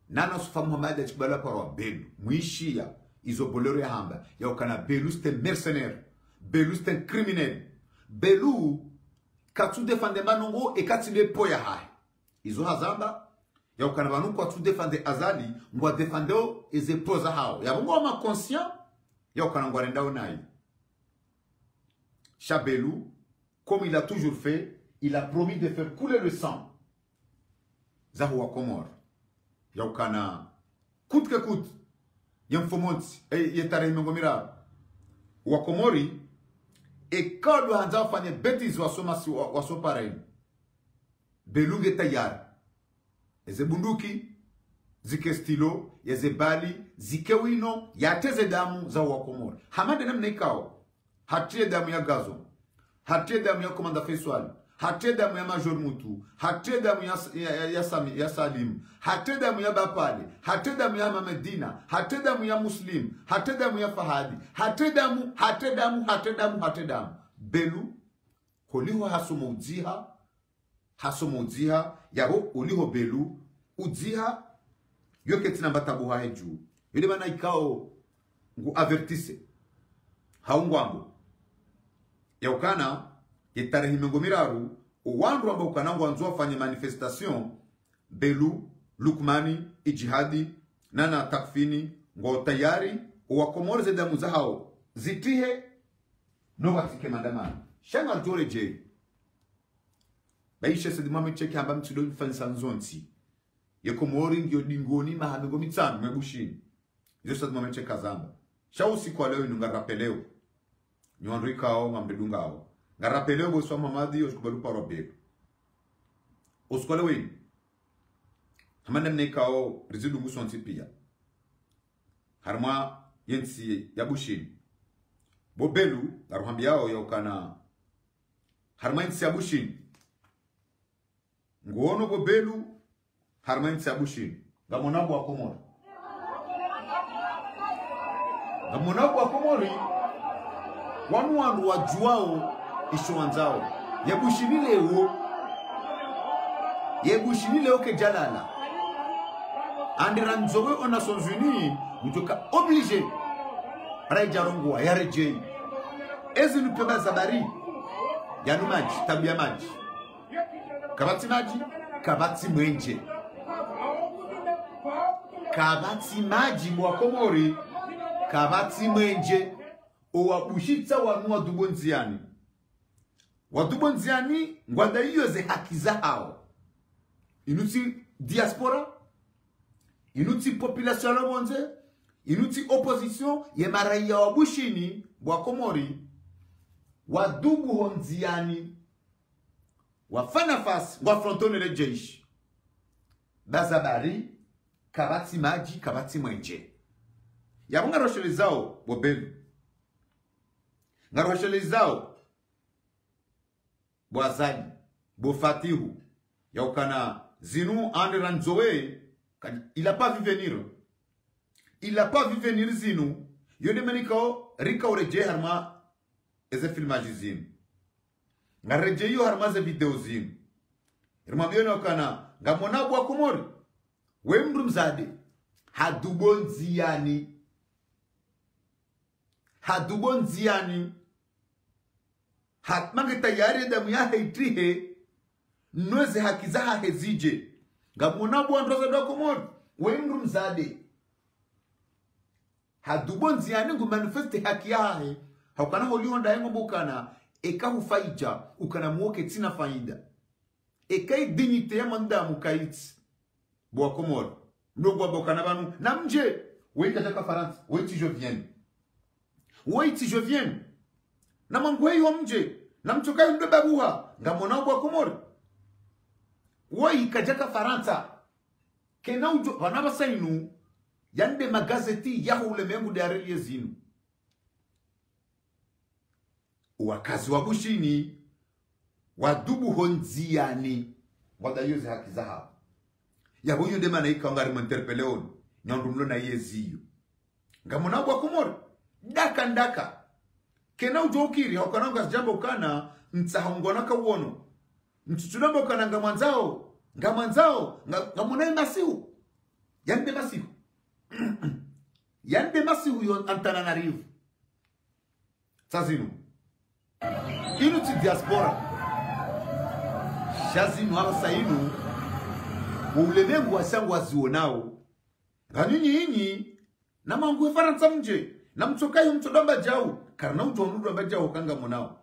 nana sufa Muhammad Chibala Parwa belu muishia izo bolero ya hamba ya ukana belu c'était mercenaire belu c'était criminel belu katsu defende manongo e katsi le poya hai izo hazamba ya ukana banu kwa tu defende azali ngwa defendeo ezepoza hao ya bongo ma conscient ya ukana ngwa renda onai. Chabelou, comme il a toujours fait, il a promis de faire couler le sang. Zahu wa Komor. Ya ukana coûte que coûte. Yam fomonti yetare mengomira wa Komori e kado hanza fanye bêtise wa so pareil. Belunge tayar. Eze bunduki zike stilo, yeze bali, zike wino, yateze damu za wa Komori. Hamade namne ikao. Hatie damu ya Gazo, hatie damu ya Komanda Faisal, hatie damu ya Major Mutu, hatie damu ya Salim, hatie damu ya Bapale, hatie damu ya Mamedina, hatie damu ya Muslim, hatie damu ya Fahadi, hatie damu. Belu, holiho hasomo udziha, yabo uliho belu, udziha, yoke tina batabuha heju. Yule mana ikao ngu avertise, haungwangu. Ya ukana yetarehi mengomiraru uwandu amba ukana ngwanzo fanye manifestation Belu, Lukmani, Ijihadi, Nana Takfini, ngo tayari uwakomoreze damu za hao zitihe no watike mandamano. Shanga jore je. Baisha sedi mwame cheki hamba mtudo nfansa nzonti. Yekomori ngyo dingoni mahamigo mitano mebushini. Izo sedi mwame cheka zamba. Shausi kwa leo inunga rapeleo. Nyonrika ao ngamdedunga ao. Ngarapeleo bo swa mamadi oskubalu parobek. Oskole win. Hamanda mneka ao rizidungu sonti pia. Harma yensi yabushin. Bo belu garuhambi ao ya ukana. Harma yensi yabushin. Nguono bo belu harma yensi yabushin. Gamonabu wa Komori. Gamonabu wa Komori. Wanu wajuao ishuanzao. Yebushinile oke jalala. Andiranzowe aux Nations Unies. Mutoka obligé. Raijarongo wa yarejei. Ezi nupeba zabari. Yanu maji, tabu ya maji. Kabati maji, kabati mwenje. Kabati maji mwa Komori. Kabati mwenje. Owabushitsa wanu wadubonziani. Wadubonziani ngwanda iyo ze haki za hao. Inuti diaspora, inuti population lobonze, inuti opposition, ye maraia wabushini, wa Komori, wadubu honziani, wafana fasi, wafrontone le jeshi. Bazabari, kabati maji, kabati mwenje. Yabunga roshele zao, bobelu. Ngaroshele zao Boazali Bofatihu ya ukana zinu Andranzoe. Il a pas vu venir. Il a pas vu venir zinu. Yode menikao rika ureje harma eze filmaji zinu. Ngareje yu harma ze video zinu. Irma biyone ukana ngamonabu wa Komori. Wemru mzade hadubonziani. Hadubonziani. Hatmange tayari damu ya heitrihe. Nweze hakizaha hezije. Gamunabu wa nroza do Komori. Wemru mzade. Hadubonziani ngu manifeste haki yahe. Haukana holi honda yengo bukana. Eka hufaija. Ukana muoke tina faida. Eka dignite ya manda mukaiti. Bwa Komori. Mnogwa bukana banu. Namje. Weita jaka Faransa. Weiti je viens. Weiti je viens. Na mangwei wa mje. Na mchokai mbe babuha. Ngamona bwa Komori. Woi kajaka Faransa. Kena ujo. Wanaba sainu. Yande magazeti yaho ulemengu de arelie zinu. Wakazi wabushini. Wadubu honziani. Wadayoze haki zaha. Yabo yonde mana ikangari manterpeleon. Nyandumlo na yeziyo. Ngamona bwa Komori. Daka ndaka. Kena ujokiri haukananga jambo kana nsahongona ka wono. Mtutunambo kana ngamanzao ngamunai masihu. Yande masihu. Yande masihu yon Antananarivo. Tazinu. Inuti diaspora. Shazinu hapa sainu. ulemengu wasangu wazionao nganyinyi na mangu Faransa mje na mtokayo mtodamba jau karna utondu amba jau kanga monao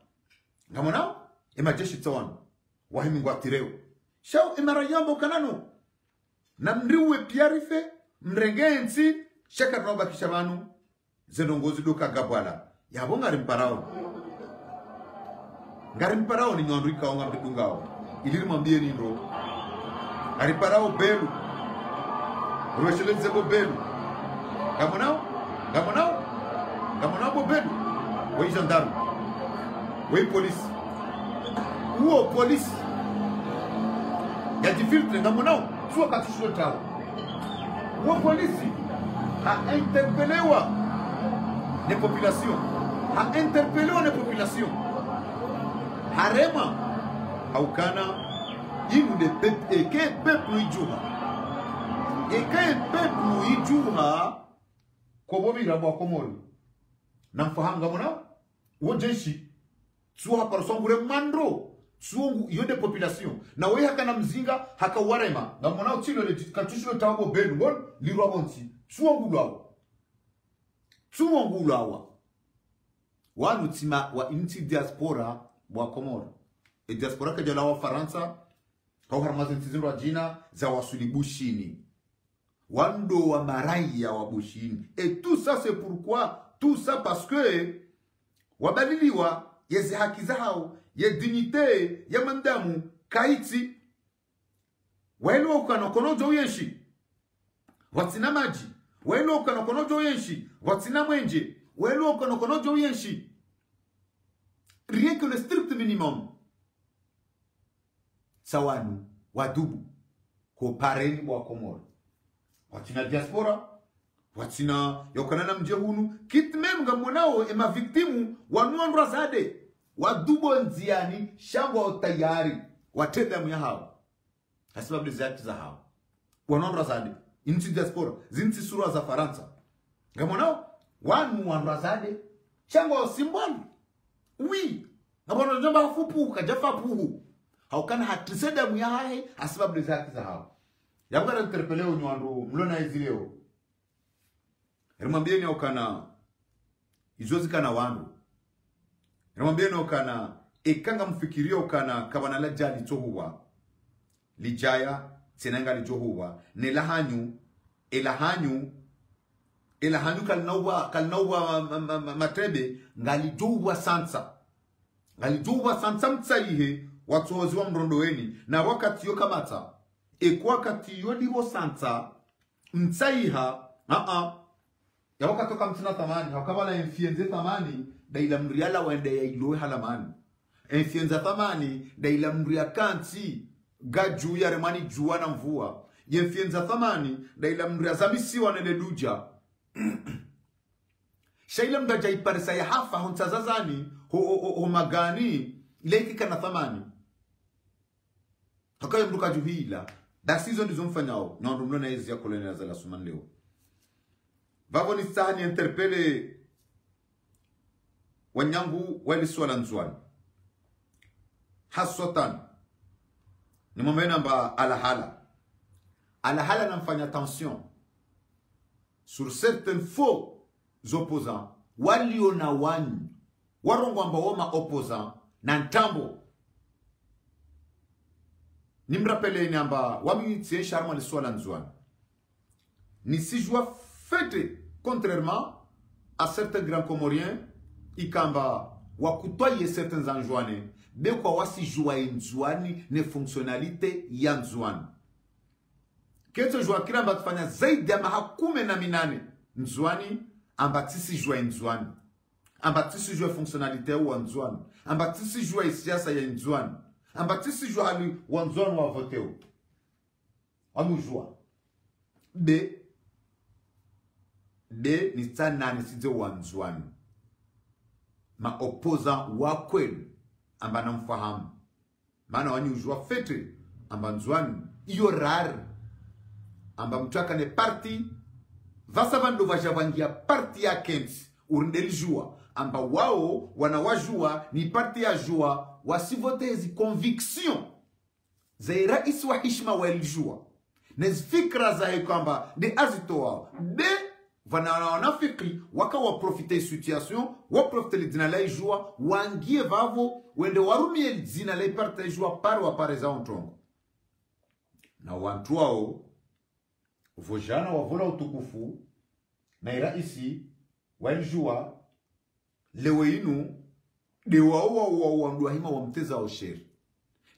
ngamonao emajeshi tsawano wahimi ngwatireo shao emarayambo kanano na mriwe piarife mrengensi shaka roba kishabanu zendongozi doka gabwala yabo ngari mparao ni nyondrika onga mbidungao iliri mwambie ni ndo ngari parao belu roshele zebo belu gamonao bo belu wei gendarme wei police uo police ya difiltre gamonao suwa katusho tao uo police a interpelewa les populations a interpelewa les populations harema haukana imu de peuple eke peuple ijuha kobobira bwa komori na mfahanga mona wojeshi tsuha parsongure mandro tsuongu yode population na we hakana mzinga hakawarema ngamona utilo le katushilo tabo benu bon lirwa bonti tsuongu lawa wanu tima wa inti diaspora bwa komoro e diaspora kajala wa Faransa kwa harmazi ntizindo wa jina za wasuli bushini wando wa maraya wa bushini et tout ça c'est pourquoi tout ça parce que wabaliliwa yezi haki zao ye dignité ya mandamu kaiti welo ukanokonojo yenshi watina maji welo ukanokonojo yenshi watina mwenje welo ukanokonojo yenshi rien que le strict minimum sawanu wadubu ko pareni bwa komoro watina diaspora watina yokanana mjehunu kitmem ngamonao ema victimu wanuandra zade wadubo nziani shangwa otayari watenda mya hao hasibabu zati za hao wanuandra zade inti diaspora zinti sura za Faransa ngamonao wanuandra zade shangwa simbali oui ngamono njamba fupu kajafa puhu haukana hatriseda mya hae hasibabu zati za hao yabugara interpeleo nywandu mlona izileo Remwambie ni okana izozi kana wandu. Remwambie ni okana ekanga mfikirio okana kabanala jadi tohuwa. Lijaya tsenanga lijohuwa. Nelahanyu kalnauwa matrebe ngalijohuwa sansa. Ngalijohuwa sansa mtsaihe watu waziwa mrondoweni. Na wakati yo kamata kwa wakati yo liwo sansa mtsaiha ya wakatoka mtina thamani hakabala enfienze thamani daila mriala wende ya ilowe halamani enfienza thamani daila mria kanti gaju ya remani juwa na mvua yenfienza thamani daila mria zamisi wanende duja shaila mdaja iparisa ya hafa huntazazani ho magani ileki kana thamani hakayo mduka juhila da season ndizo mfanyao na ndo mlona hizi ya koloni za la Suman leo Vavo ni sahani interpele wanyangu wali swala nzwani. Hasotan. Ni mwamena mba alahala. Alahala na mfanya tension. Sur certains faux opposants. Walio na wani. Warongo amba woma opposant. Na ntambo. Ni mrapele ni amba wami tiye sharma li swala nzwani. Ni si joua fete. Contrairement à certains grands Comoriens, ikamba wakutoye certains anjouane, bekwa wasi joua nzouani ne fonctionnalité ya nzouani. Keto joua kiramba tufanya zaidi ya mahakume na minane nzouani, ambatisi joua nzouani. Ambatisi joua fonctionnalité wa nzouani. Ambatisi joua siasa ya nzouani. Ambatisi joua hali wa nzouani wa voteo. Amu joua. De ni sana nisize wanzwani. Ma opposant wakweli amba na mfahamu. Maana wani ujua fete amba nzwani. Iyo rare amba mtuaka ne parti vasavando vajavangia parti ya kensi urindelijua amba wao wanawajua ni parti ya jua wasivote hizi conviction zaira isi wa hishma walijua Nezifikra za kwamba de azitoa de wanafikri waka waprofite situation waprofite lidina la ijua wangie vavo wende warumie lidina la iparte ijua pari wapareza ontongo na wantu wao vojana wavola utukufu na iraisi waijua lewe inu de wao wanduahima wamteza osheri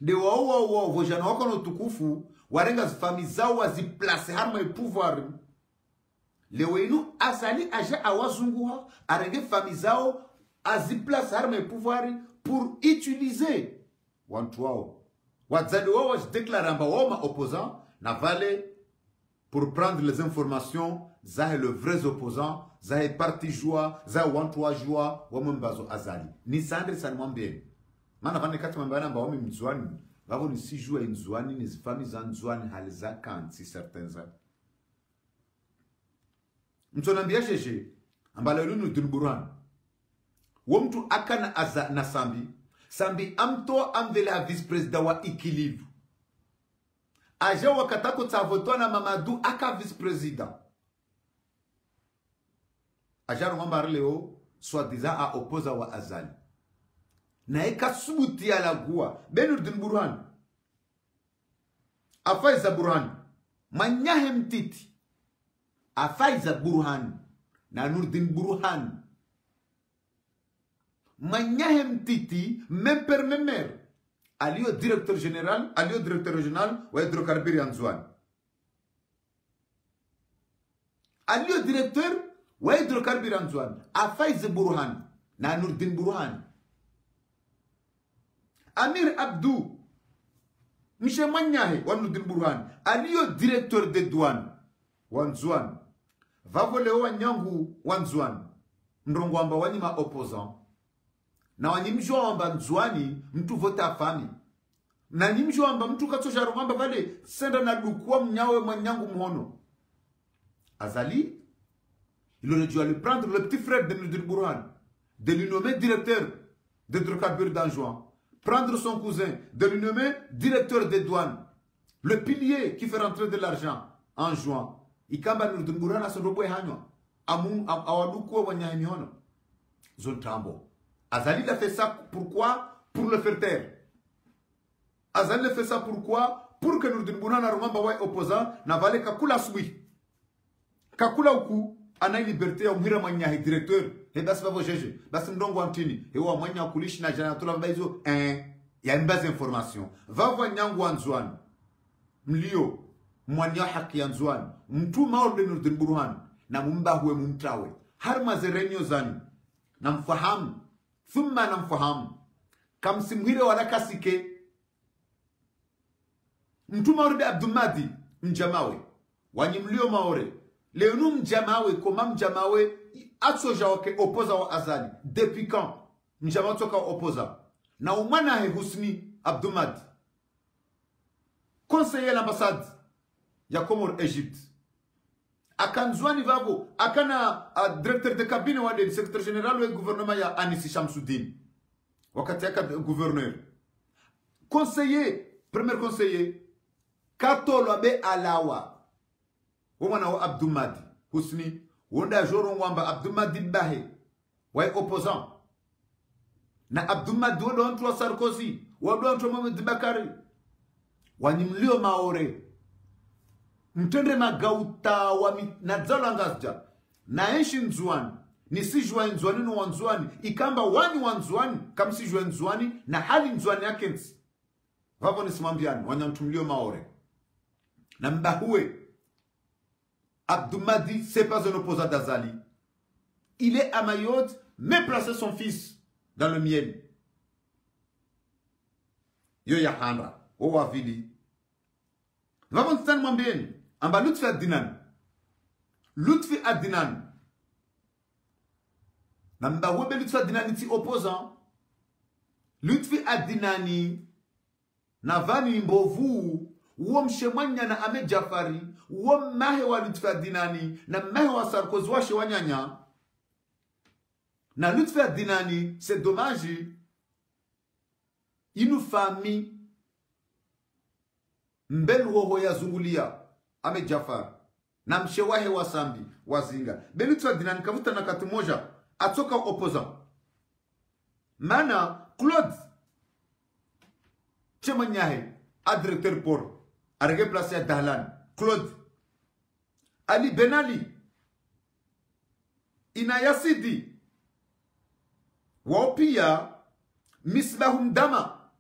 de wao vojana wako na utukufu warenga zifami zao waziplace harma pouvoir lewe inu asali aja awazunguha arenge fami zao aziplace harma pouvoir pour utiliser wantu wao wazali wao wajidéclare amba wao ma opposant na vale pour prendre les informations za le vrais opposants za parti joie za wantu wa joie wa mbazo azali ni sandre san mwambie maana vane kati mbana amba wao mzwani vavo ni si joie nzwani ni zifami za nzwani hali za kanti certains za mtonambia jeje ambalo lunu dunburan wo mtu akana aza na sambi amto amvele a vice president wa équilibre aja wakatako tavoto na Mamadou aka vice president aja ngomba leo soi-disant a opposa wa azali na eka subuti ya lagua benu dunburan afaiza burhan manyahe mtiti afaiza burhan na Nurdin Burhan manyahe mtiti memper alio directeur général alio directeur régional wa hydrocarbures Anzouane alio directeur wa hydrocarbures Anzouane afaiza Burhan na Nurdin Burhan Amir Abdou Michel Manyahe wa Nurdin Burhan alio directeur des douanes Wanzouane vavole wanyangu Wanzouane ndrongo amba wanyima opposant na wanyimjwa amba Nzwani mtu vota fami na nyimjwa amba mtu katosha amba vale senda na dukwa mnyawe manyangu mhono azali il aurait dû aller prendre le petit frère de Nurdin Burhan de lui nommer directeur de hydrocarbures d'Anjouan, prendre son cousin de lui nommer directeur des douanes, le pilier qui fait rentrer de l'argent en juin. Ikamba Nurdin Burhan asondobwe hanyo awadukuwa wanyahimi hono Zoltambo. Azali a fait ça pourquoi? Pour le faire taire. Azali a fait ça pourquoi? Pour que Nurdin Burhan arumamba wa opposant na vale kakula sui. Kakula uku ana liberté ya umhira manyahi directeur. He basi babo jeje. Basi mdongo wa mtini. He wa mwanya kulishi na jana tula mbaizo ya mbazi information. Vavo nyangu wa Nzwani. Mlio. Mwanya haki ya Nzwani. Mtuma orde Nurdin Burhan. Na mumba huwe mumtrawe. Harma zerenyo zani. Na mfahamu. Thumma na mfahamu. Kamsimhire wanakasike. Mtuma orde Abdumadi. Mjamawe. Wanyimlio maore. Leonu mjamawe koma mjamawe. Atsoja wake opoza wa azali. Depuis quand? Mjamawe toka opoza. Na umana he Husni Abdumadi. Conseiller l'ambassade. Ya Komor Egypte. Aka Nzwani vavo. Akana directeur de cabinet wade. Secrétaire général du gouvernement ya Anisi Shamsuddin. Wakati yaka gouverneur. Conseiller. Premier conseiller. Katolo abe alawa. Womana wa Abdumadi. Husni. Wonda joron wamba Abdumadi bahe. Wae opposant. Na Abdumadi wado antwa Sarkozy. Wado antwa Mohamed Bakari. Wanyimlio maore. Mtendre magauta wa nadzala ngazja. Na enshi Nzwani. Nisijua Nzwani no Wanzwani. Ikamba wani Wanzwani. Kamsijua Nzwani. Na hali Nzwani yakensi. Vavo nisimambiani. Wanyamtumlio maore. Na mbahue. Abdumadi, c'est pas un opposant d'Azali. Il est à Mayotte, mais placer son fils dans le miel. Yo ya handra. Owa vili. Vavon stan mwambien. Amba Lutfi Adinan. Lutfi Adinan. Namba webe Lutfi Adinan iti opposant. Lutfi Adinani. Navani mbovu. Uom shemanya na Ahmed Jafari. Uom mahe wa Lutfi Adinani. Na mahe wa Sarkozy wa shewanyanya. Na Lutfi Adinani. C'est dommage. Inu famille. Mbel woho ya zungulia. ame Jafar na mshewahe wa Sambi wazinga Belutwa dinani kavuta na kati moja atoka opposant mana Claude Chemanyahe a directeur port a replacé à Dahlan Claude Ali Benali Inayasidi Wapia Misbahum Dama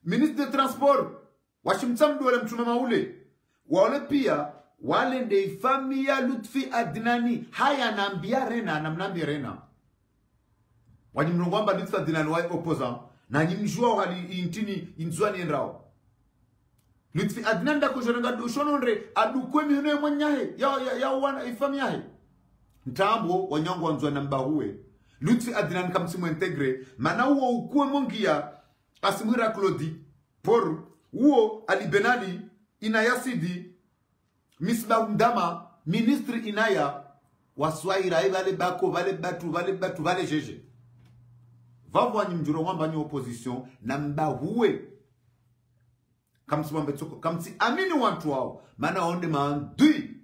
ministre de transport washimtsamdu wale mchumama ule wale pia wale ndei familia Lutfi Adnani haya naambia rena namnambia rena wajimrongwamba Lutfi Adnani wa opposant na nyimjua wali intini inzwani enrao Lutfi Adnani da kujorenga dushononre adukwe mihune mwanyahe ya wana ifamiahe ntambo wanyangu wanzwa namba huwe Lutfi Adnani kamsimu integre mana huo ukuwe mongia asimwira Claudi por uo Ali Benali Inayasidi Misbah Ndama ministre Inaya waswaira vale bako vale batu vale jeje vavwa ni mjuro wamba ni opposition na mba huwe kamsi wambe toko kamsi amini wantu wao mana onde maandui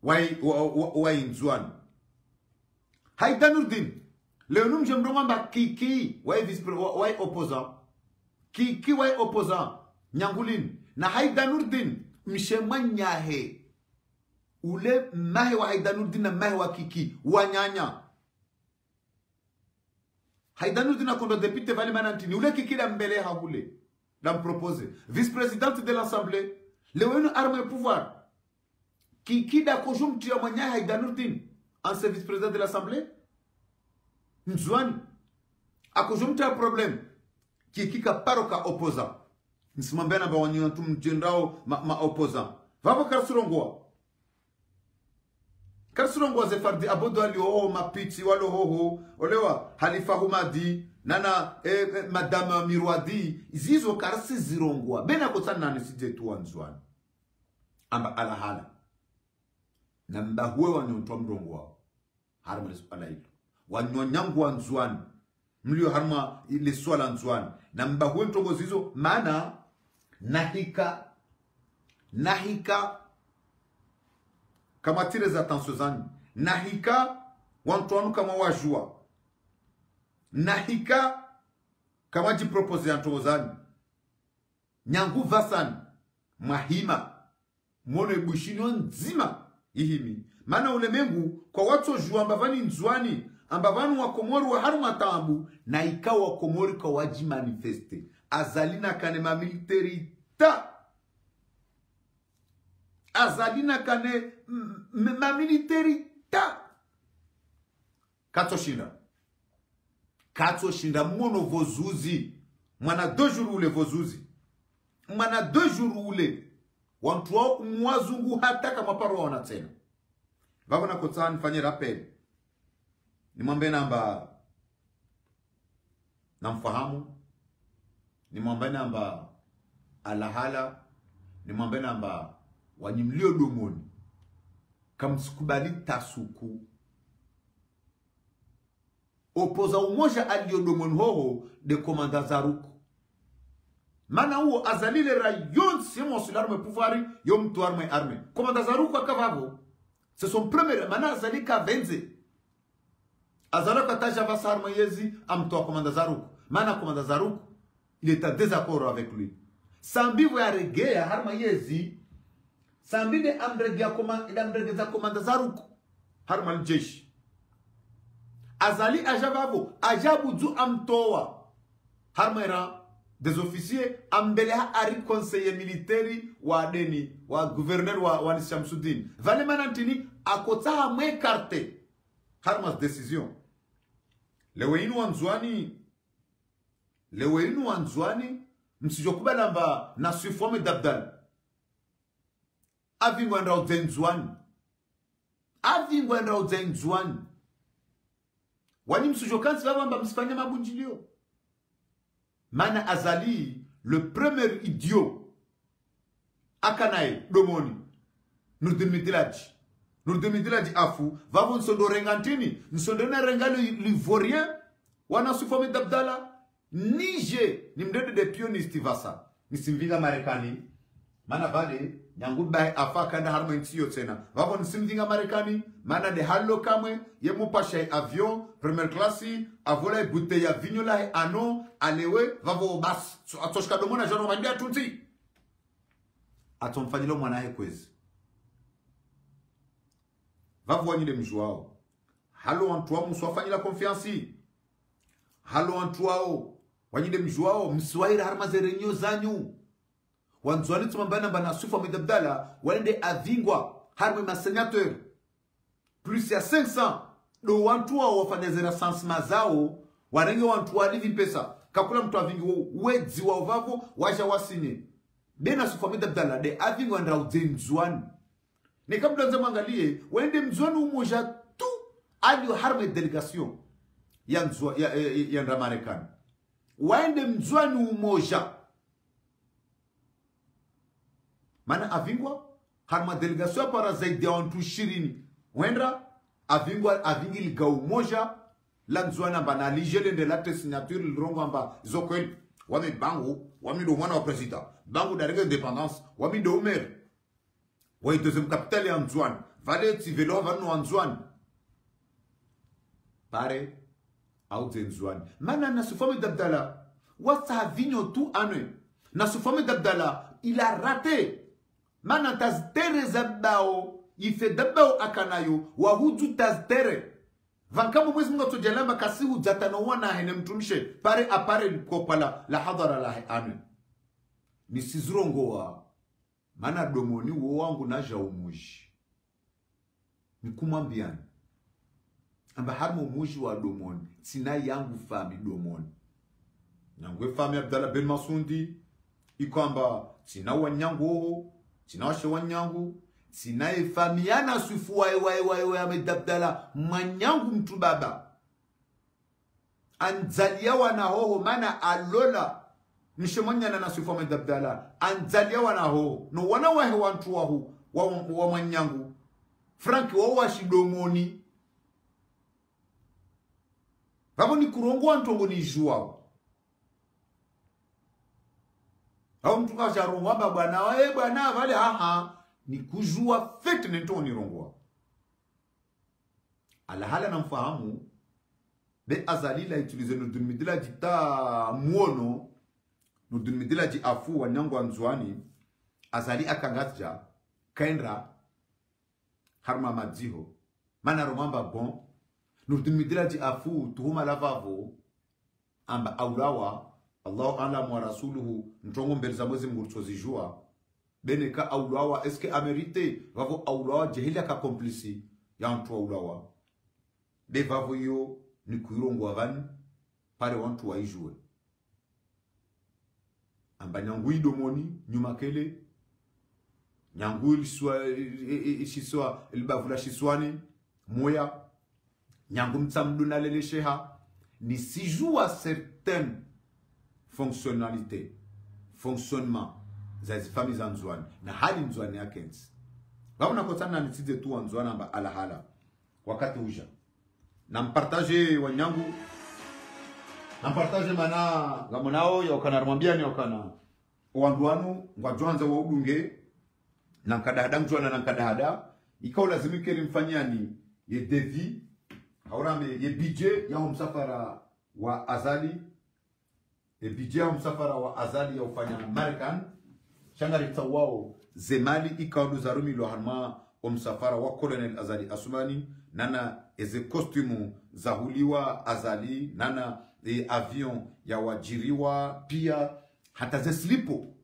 wai nzuani Haidanurdin Leonum Jembromamba Kiki, why opposant? Kiki, why opposant? Nyangulin. Na Haidanurdin, Mshemanyahe. Ule mahe wa Haidanurdin na mahe wa Kiki. Wanyanya. Haidanurdin a kondo député Vali Manantini. Ule Kiki la mbele haoule. La propose. Vice-présidente de l'Assemblée. Leonu arme pouvoir. Kiki da kojum tia manya Haidanurdin. Ancien vice-président de l'Assemblée. Nzwani akujumta problem kikika paroka opposant nsimambena ba wanyantu mjendrao ma opposant vavo karsurongwa zefardi abodo ali mapiti walo hoho olewa Halifa Humadi nana madame Mirwadi zizo karsi zirongwa bena kotana nani sije tu Nzwani amba alahala namba huwe wanyantu mrongwa harma ala ilo wanyonyangu wa Nzwani mlio harma ile swala Nzwani na mbahuwe mtongo zizo maana nahika kama tire za tansozani nahika wantuanu kama wajua nahika kama jipropose ya ntozani nyangu vasani mahima mone bushino nzima ihimi maana ulemengu kwa watu wajua ambavani Nzwani ambavanu wa Komori wa haru matambu na ikawa wa Komori kwa waji manifeste azalina kane mamiliteri ta azalina kane mamiliteri ta kato shinda mono vozuzi mwana 2 jours ule vozuzi mwana 2 jours ule wantu wao mwazungu hata kama paro wana tena vako na kotsa nifanye rappel ni mwambe namba namfahamu ni mwambe namba alahala ni mwambe namba wanyimlio domoni kamsikubali tasuku opoza umoja alio domoni hoho de komanda Zaruku mana huo azalile rayon simo sularme pouvoiri yo mtu arme komanda Zaruku akavavo c'est son premier mana azalika venze azalaka taja vasarma yezi amtoa komanda Zaruku mana komanda Zaruku il est en désaccord avec lui sambi wa regea harma yezi sambi de amregea komanda komanda Zaruku harma jeshi azali ajababo ajabu du amtoa harmera des officiers ambeleha ari conseiller militaire wa deni wa gouverneur wa Shamsuddin vale manantini akota mwe carte harmas décision leweinu Nzwani msijokuba namba na suifome dabdal avingwa ndra Nzwani wani msijokansi wabamba msifanya mabunjilio mana azali le premier idiot akanae domoni Nurdemidilaji afu vavo nsondo rengantini nsondona renga l'ivorien wana sufome dabdala nije ni mdede de pionisti vasa nisimvinga Marekani mana vale nyangu bai afaka nda harma ntiyo tena wavo nisimvinga Marekani mana de hallo kamwe ye mupasha avion première classe avola bouteille ya vinyo la ano alewe wavo bas atoshka domona jano vandia tunti atomfanyilo mwana he kwezi wavo wanyile mjuao halo antua muswafanyila confiance halo antuao wanyile mjuao mswaira harma zerenyo zanyu wanzwani tumambana bana sufa medabdala walende avingwa harma masenateur plus ya 500 do wantuao wafanyazera sansima zao warenge wantuao livi pesa kakula mtu avingi wedi wa uvavo waja wasine bena sufa medabdala de avingwa ndrauze mzwani ni kabla nza mangalie walende mzwani umoja tu alio harma delegation ya ndra Marekani waende mzwani umoja mana avingwa harma delegation para zaidi ya wantu 20 wendra avingwa avingi liga umoja la mzwana bana alijele de l'acte signature lirongo amba zokwel wami bangu wami do mwana wa president bangu darega independance wami do umer wa deuxième capitale ya mzwana vale tivelo vanu mzwana pare au mzwana mana na sufami d'Abdallah wasa vinyo tu ane na sufami d'Abdallah il a raté mana taztere zabao ife dabao akanayo wahudu taztere vankamu mwezi mga tojalamba kasihu zatano wana hene mtumishe pare apare kopala la hadara la ane nisizrongo wa mana domoni wangu naja umuji nikumambiani amba harmo umuji wa domoni tina yangu fami domoni nyangwe fami Abdallah Ben Masundi ikwamba tina wanyangu tina washe wanyangu tina famiana sufu wa amedabdala manyangu mtu baba anzalia wana hoho mana alola mshemanyana na sufu amedabdala anzalia wana hoho no wana wahe wantu wahu wa manyangu Franki wa washidomoni vamo ni kurongo wantongo ni juao hao mtu kasha rongo bwana bwana vale haha ni kujua fete nento ni rongo ala hala na mfahamu be azali la utiliser no dunmidila jita muono no dunmidila ji afu wanyango anzwani azali akangatja kaendra harma madziho mana romamba bon no dunmidila ji afu tuhuma lavavo amba aulawa Allah alam wa rasuluhu ntongo mbele za mwezi mgurutso zijua bene ka aulawa eske amerite vavo aulawa jehili ka komplisi ya mtu aulawa de vavo yo ni kuirongo avani pare wantu waijue amba nyangu idomoni nyuma kele nyangu iliswa ilibavula shiswani moya nyangu mtsamduna lele sheha ni sijua certaines fonctionnalité fonctionnement za familles anzwani na hali nzwani yake nsi baba nakotana na nitide tu anzwana amba alahala wakati uja na mpartage wanyangu na mpartage mana ngamonao yokana rumwambia ni yokana wandwanu ngwajwanza wa udunge na nkadahada mjwana na nkadahada ikaw lazimike limfanyani ye devi haurame ye budget ya msafara wa azali e budget ya msafara wa azali ya ufanya American shangari tawao zemali ikawdu zarumi lo harma msafara wa Colonel Azali Asumani nana eze costume za huliwa azali nana avion ya wajiriwa pia hata ze slipo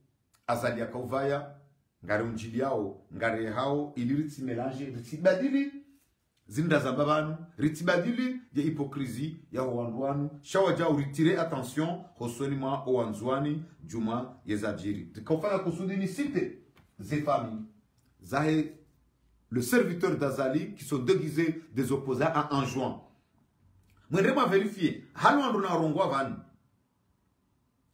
azali ya kauvaya ngare unjili yao ngare hao iliriti melange ritibadili zinda za babanu ritibadili ya hypocrisie ya wanduanu shawa jao retire attention hosoni mwa owanzwani juma yezajiri tikofanya kusudi ni site ze familles zahe le serviteur d'Azali qui sont déguisés des opposants à un joint. Mwendema vérifier halu andu na rongwa van.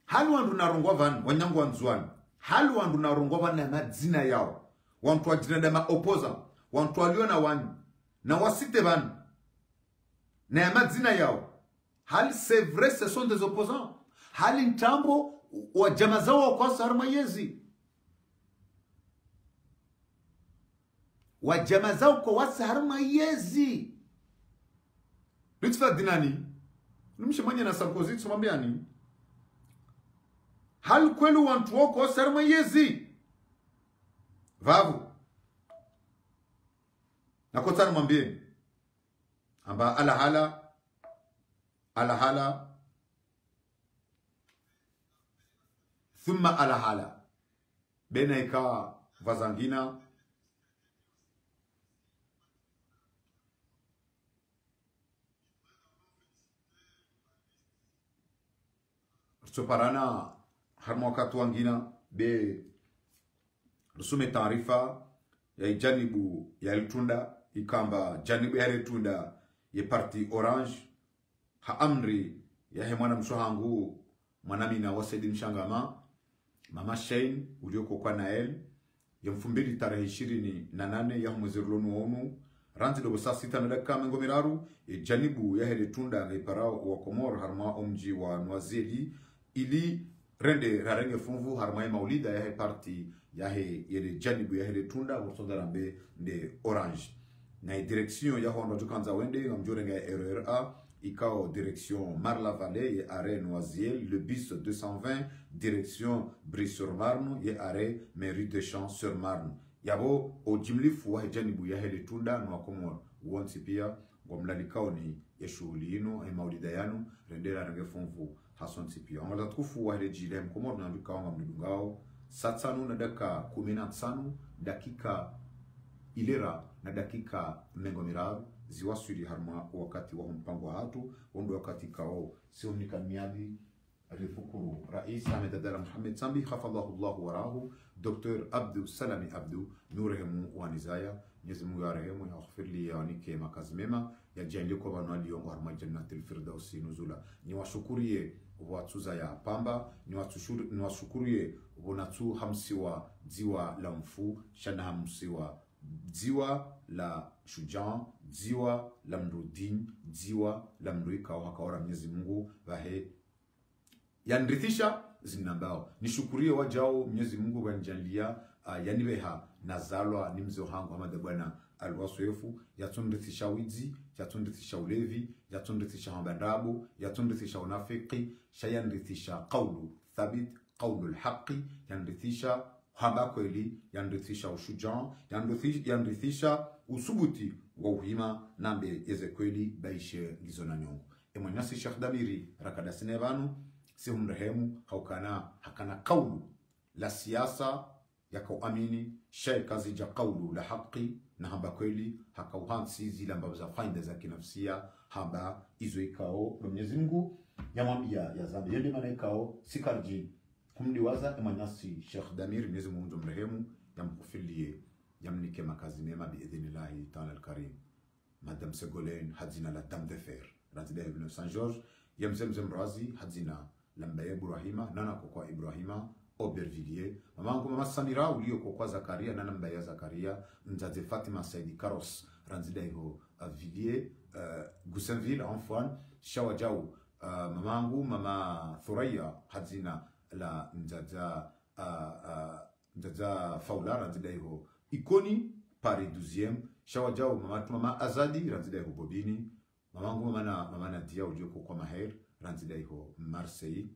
Halu andu na rongwa van wanyangu wanzwani. Halu andu na rongwa van na madzina yao. Wantu wajina dama opposant. Wantu waliona wani. Na wasite van. Na madzina yao. Hal c'est vrai ce sont des opposants. hali ntambo wa jamaa zao kwa sarma yezi wa jamaa zao kwa wasarma yezi litfa dinani nimshimanya na Sarkozy tumwambiani hal kwelu wantu wako wasarma yezi vavu na kotana mwambie amba ala hala thumma ala hala bena ika vazangina soparana harma wakati wangina be rusume taarifa ya janibu ya Litunda ikamba janibu ya Litunda ya parti Orange ha amri ya hemwana mshohangu mwanamina wasedi mshangama mama Shane ulioko kwa Nael ya 2028 ya mwezi Ronu ranti dobo saa 6 mengomiraru ya janibu ya Litunda ya parao wa Komor harma omji wa Nwazeli ili rende rarenge funvu harma maulida ya parti yahe yele janibu ya Litunda wosondarambe de Orange na direction ya hondo tukanza wende ngamjorenga RRA ikao direction Marla-Vallée et arrêt Noisiel le bus 220 direction Brie-sur-Marne et arrêt Mairie de Champs-sur-Marne yabo ojimlifu wa janibu ya Litunda na Komor wonsi pia ngomlalikao ni ya shughuli ino ay maulida yanu rendera range funvu hason sipio ngala tukufu wa jile Komor na ndukao ngamdungao satsanu na dakika 15 dakika ilera na dakika mengomiraru ziwasuri harma wakati wa mpango hatu wondo wakati kao sionika miadi alifukuru rais Ahmed Abdallah Mohamed Sambi khafadhahu Allah warahu Dr. Abdou Salami Abdou nurehemu wanizaya Mwenyezi Mungu yarehemu yaghfirli yawanike makazi mema yajalie kwa wanali yongo harma jannatul firdausi nuzula niwashukurie watuza ya pamba niwashukurie wonatu hamsiwa dziwa la mfu shana hamsiwa dziwa la Shujaa, dziwa la Mrudin, dziwa la Mruika wakaora Mwenyezi Mungu vahe yanrithisha zinambao nishukurie wajao Mwenyezi Mungu wanjalia yanibeha nazalwa nimzo hangu Ahmad bwana alwasoefu yatunrithisha wizi yatunrithisha ulevi yatunrithisha hambadabu yatunrithisha unafiki shayanrithisha qawlu thabit qawlu alhaqi yanrithisha hamba kweli yanrithisha ushujaa yanrithisha usubuti wa uhima nambe eze kweli baishe gizona nyongo emonyasi Sheikh Damiri rakada sinevanu sihumrehemu hakana kaulu la siasa yakauamini shay kazi ja kaulu la haqi na hamba kweli hakauhansi zile ambazo za faida za kinafsia hamba izo ikao Mwenyezi Mungu yamwambia ya zambi yende maana ikao sikarji kumliwaza emanyasi Sheikh Damir Mwenyezi Mungu mrehemu yamkufilie yamnike makazi mema biidhnillahi ta'ala al-karim madam Segolen hadzina la dame de fer razida ibn Saint George yamzemzem razi hadzina lambaye Ibrahima nana kwa Ibrahima Aubervilliers mamangu mama Samira ulio kwa Zakaria nana mbaya Zakaria mzaze Fatima Saidi Karos ranzida hiyo Villiers Goussainville Antoine Shawajau mamangu mama Thuraya hadzina la mzaza Faula ranzida hiyo Ikoni Paris 12e Shawajao mama Azadi ranzida hiyo Bobini mamangu mama Nadia ulio kwa Maher ranzida hiyo Marseille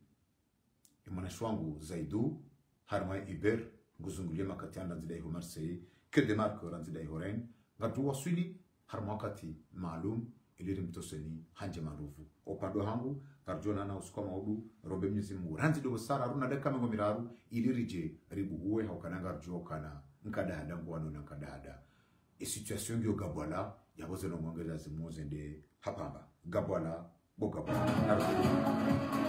mwanashwangu Zaidu harma Iber nguzungulia makatiana ranzida hiyo Marseille que de marque ranzida hiyo Rennes ngatu wasuli harma wakati maalum ili mtoseni hanje marufu opado hangu karjona na uskoma maudu robe Mwenyezi Mungu ranzi dogo sara runa deka mengo miraru ili rije ribu uwe haukananga rjo kana nkada hadangu wano na nkada hada situation ngyo gabwala yaboze no mwangela zimuze nde hapamba gabwala bo gabwala